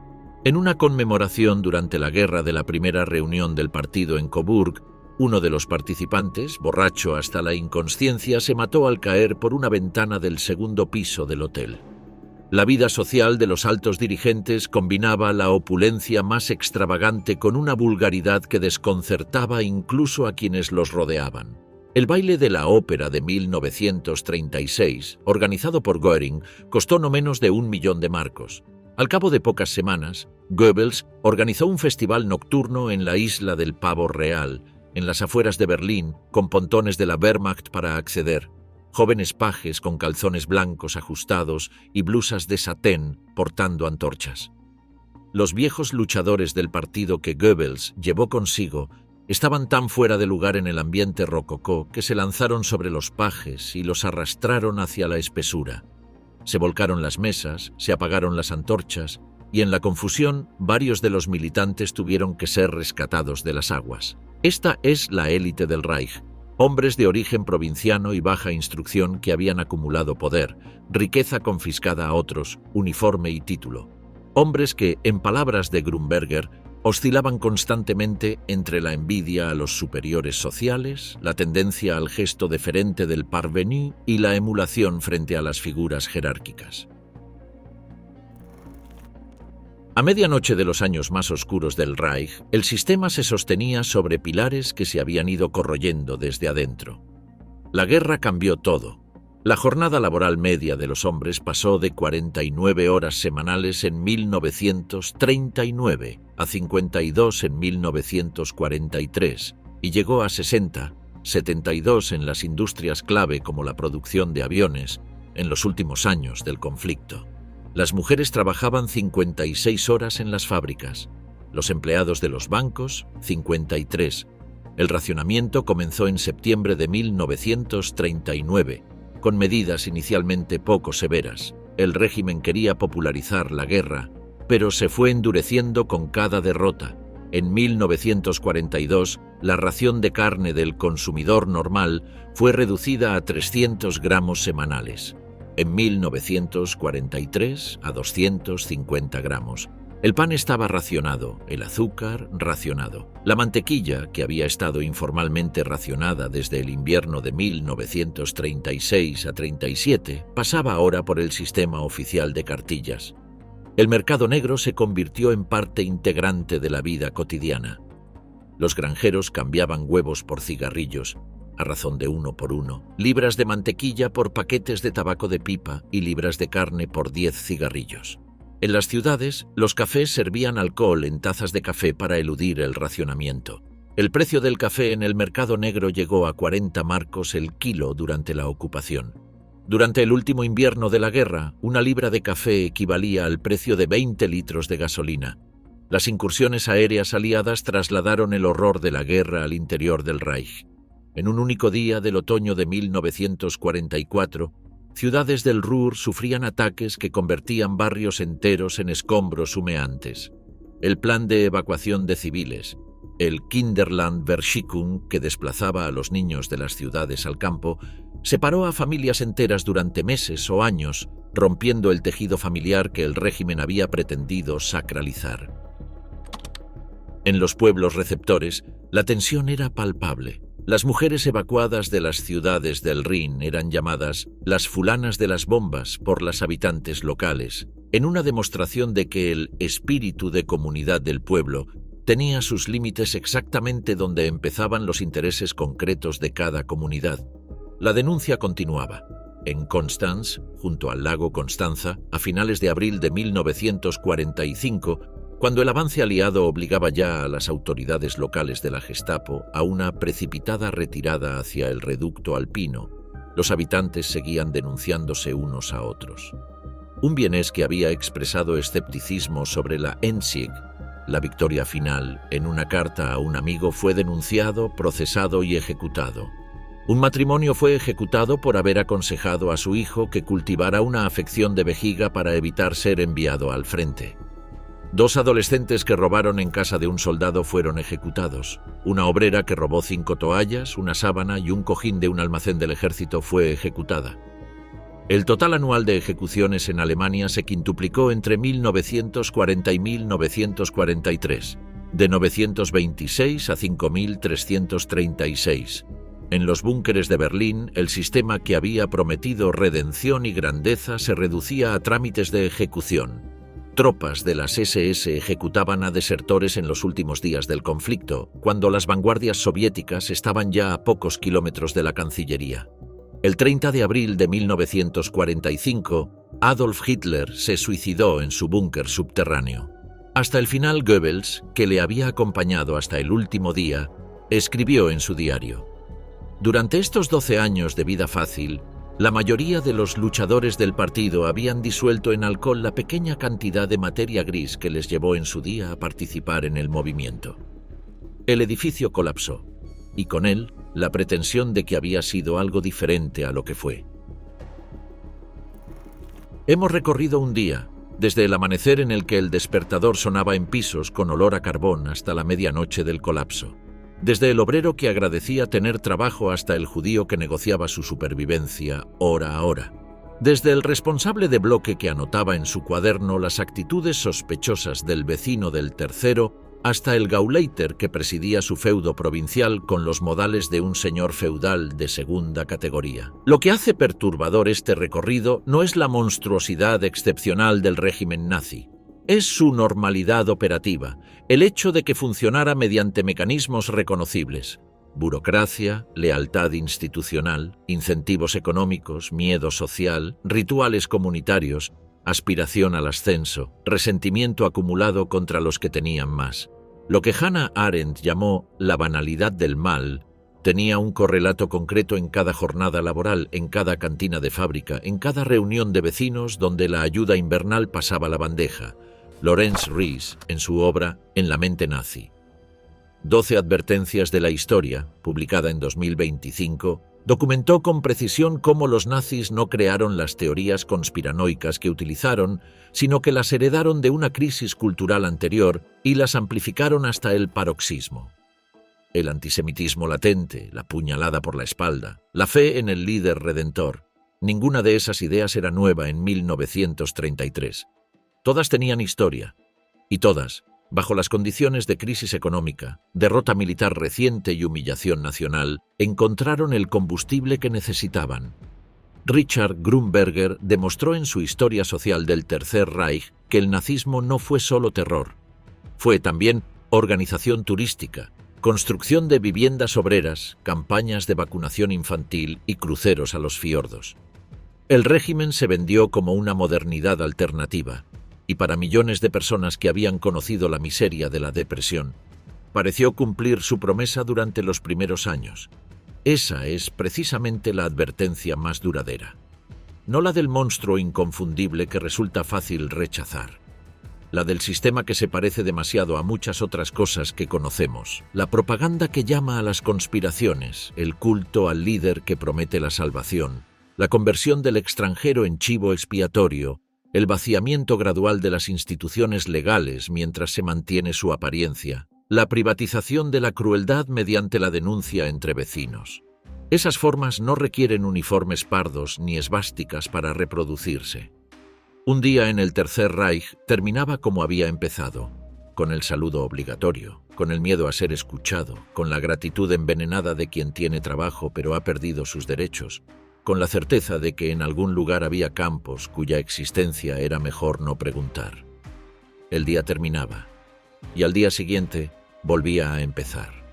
En una conmemoración durante la guerra de la primera reunión del partido en Coburg, uno de los participantes, borracho hasta la inconsciencia, se mató al caer por una ventana del segundo piso del hotel. La vida social de los altos dirigentes combinaba la opulencia más extravagante con una vulgaridad que desconcertaba incluso a quienes los rodeaban. El baile de la ópera de 1936, organizado por Göring, costó no menos de 1 millón de marcos. Al cabo de pocas semanas, Goebbels organizó un festival nocturno en la isla del Pavo Real, en las afueras de Berlín, con pontones de la Wehrmacht para acceder, jóvenes pajes con calzones blancos ajustados y blusas de satén portando antorchas. Los viejos luchadores del partido que Goebbels llevó consigo estaban tan fuera de lugar en el ambiente rococó que se lanzaron sobre los pajes y los arrastraron hacia la espesura. Se volcaron las mesas, se apagaron las antorchas y en la confusión varios de los militantes tuvieron que ser rescatados de las aguas. Esta es la élite del Reich, hombres de origen provinciano y baja instrucción que habían acumulado poder, riqueza confiscada a otros, uniforme y título. Hombres que, en palabras de Grunberger, oscilaban constantemente entre la envidia a los superiores sociales, la tendencia al gesto deferente del parvenu y la emulación frente a las figuras jerárquicas. A medianoche de los años más oscuros del Reich, el sistema se sostenía sobre pilares que se habían ido corroyendo desde adentro. La guerra cambió todo. La jornada laboral media de los hombres pasó de 49 horas semanales en 1939 a 52 en 1943 y llegó a 60, 72 en las industrias clave como la producción de aviones en los últimos años del conflicto. Las mujeres trabajaban 56 horas en las fábricas, los empleados de los bancos 53. El racionamiento comenzó en septiembre de 1939, con medidas inicialmente poco severas. El régimen quería popularizar la guerra, pero se fue endureciendo con cada derrota. En 1942, la ración de carne del consumidor normal fue reducida a 300 gramos semanales. En 1943 a 250 gramos. El pan estaba racionado, el azúcar racionado. La mantequilla, que había estado informalmente racionada desde el invierno de 1936 a 37, pasaba ahora por el sistema oficial de cartillas. El mercado negro se convirtió en parte integrante de la vida cotidiana. Los granjeros cambiaban huevos por cigarrillos, a razón de 1 por 1, libras de mantequilla por paquetes de tabaco de pipa y libras de carne por 10 cigarrillos. En las ciudades, los cafés servían alcohol en tazas de café para eludir el racionamiento. El precio del café en el mercado negro llegó a 40 marcos el kilo durante la ocupación. Durante el último invierno de la guerra, una libra de café equivalía al precio de 20 litros de gasolina. Las incursiones aéreas aliadas trasladaron el horror de la guerra al interior del Reich. En un único día del otoño de 1944, ciudades del Ruhr sufrían ataques que convertían barrios enteros en escombros humeantes. El plan de evacuación de civiles, el Kinderlandverschickung, que desplazaba a los niños de las ciudades al campo, separó a familias enteras durante meses o años, rompiendo el tejido familiar que el régimen había pretendido sacralizar. En los pueblos receptores, la tensión era palpable. Las mujeres evacuadas de las ciudades del Rin eran llamadas las fulanas de las bombas por las habitantes locales, en una demostración de que el espíritu de comunidad del pueblo tenía sus límites exactamente donde empezaban los intereses concretos de cada comunidad. La denuncia continuaba. En Konstanz, junto al lago Constanza, a finales de abril de 1945, cuando el avance aliado obligaba ya a las autoridades locales de la Gestapo a una precipitada retirada hacia el reducto alpino, los habitantes seguían denunciándose unos a otros. Un vienés que había expresado escepticismo sobre la Endsieg, la victoria final, en una carta a un amigo fue denunciado, procesado y ejecutado. Un matrimonio fue ejecutado por haber aconsejado a su hijo que cultivara una afección de vejiga para evitar ser enviado al frente. 2 adolescentes que robaron en casa de un soldado fueron ejecutados. Una obrera que robó 5 toallas, una sábana y un cojín de un almacén del ejército fue ejecutada. El total anual de ejecuciones en Alemania se quintuplicó entre 1940 y 1943, de 926 a 5.336. En los búnkeres de Berlín, el sistema que había prometido redención y grandeza se reducía a trámites de ejecución. Tropas de las SS ejecutaban a desertores en los últimos días del conflicto, cuando las vanguardias soviéticas estaban ya a pocos kilómetros de la Cancillería. El 30 de abril de 1945, Adolf Hitler se suicidó en su búnker subterráneo. Hasta el final, Goebbels, que le había acompañado hasta el último día, escribió en su diario: «Durante estos 12 años de vida fácil, la mayoría de los luchadores del partido habían disuelto en alcohol la pequeña cantidad de materia gris que les llevó en su día a participar en el movimiento». El edificio colapsó, y con él la pretensión de que había sido algo diferente a lo que fue. Hemos recorrido un día, desde el amanecer en el que el despertador sonaba en pisos con olor a carbón hasta la medianoche del colapso. Desde el obrero que agradecía tener trabajo hasta el judío que negociaba su supervivencia hora a hora. Desde el responsable de bloque que anotaba en su cuaderno las actitudes sospechosas del vecino del tercero hasta el Gauleiter que presidía su feudo provincial con los modales de un señor feudal de segunda categoría. Lo que hace perturbador este recorrido no es la monstruosidad excepcional del régimen nazi, es su normalidad operativa, el hecho de que funcionara mediante mecanismos reconocibles: burocracia, lealtad institucional, incentivos económicos, miedo social, rituales comunitarios, aspiración al ascenso, resentimiento acumulado contra los que tenían más. Lo que Hannah Arendt llamó la banalidad del mal tenía un correlato concreto en cada jornada laboral, en cada cantina de fábrica, en cada reunión de vecinos donde la ayuda invernal pasaba la bandeja. Lorenz Ries, en su obra En la mente nazi. 12 advertencias de la historia, publicada en 2025, documentó con precisión cómo los nazis no crearon las teorías conspiranoicas que utilizaron, sino que las heredaron de una crisis cultural anterior y las amplificaron hasta el paroxismo. El antisemitismo latente, la puñalada por la espalda, la fe en el líder redentor. Ninguna de esas ideas era nueva en 1933. Todas tenían historia, y todas, bajo las condiciones de crisis económica, derrota militar reciente y humillación nacional, encontraron el combustible que necesitaban. Richard Grunberger demostró en su Historia social del Tercer Reich que el nazismo no fue solo terror. Fue también organización turística, construcción de viviendas obreras, campañas de vacunación infantil y cruceros a los fiordos. El régimen se vendió como una modernidad alternativa, y para millones de personas que habían conocido la miseria de la depresión, pareció cumplir su promesa durante los primeros años. Esa es precisamente la advertencia más duradera. no la del monstruo inconfundible que resulta fácil rechazar. La del sistema que se parece demasiado a muchas otras cosas que conocemos, la propaganda que llama a las conspiraciones, el culto al líder que promete la salvación, la conversión del extranjero en chivo expiatorio, el vaciamiento gradual de las instituciones legales mientras se mantiene su apariencia, la privatización de la crueldad mediante la denuncia entre vecinos. Esas formas no requieren uniformes pardos ni esvásticas para reproducirse. Un día en el Tercer Reich terminaba como había empezado, con el saludo obligatorio, con el miedo a ser escuchado, con la gratitud envenenada de quien tiene trabajo pero ha perdido sus derechos, con la certeza de que en algún lugar había campos cuya existencia era mejor no preguntar. El día terminaba, y al día siguiente volvía a empezar.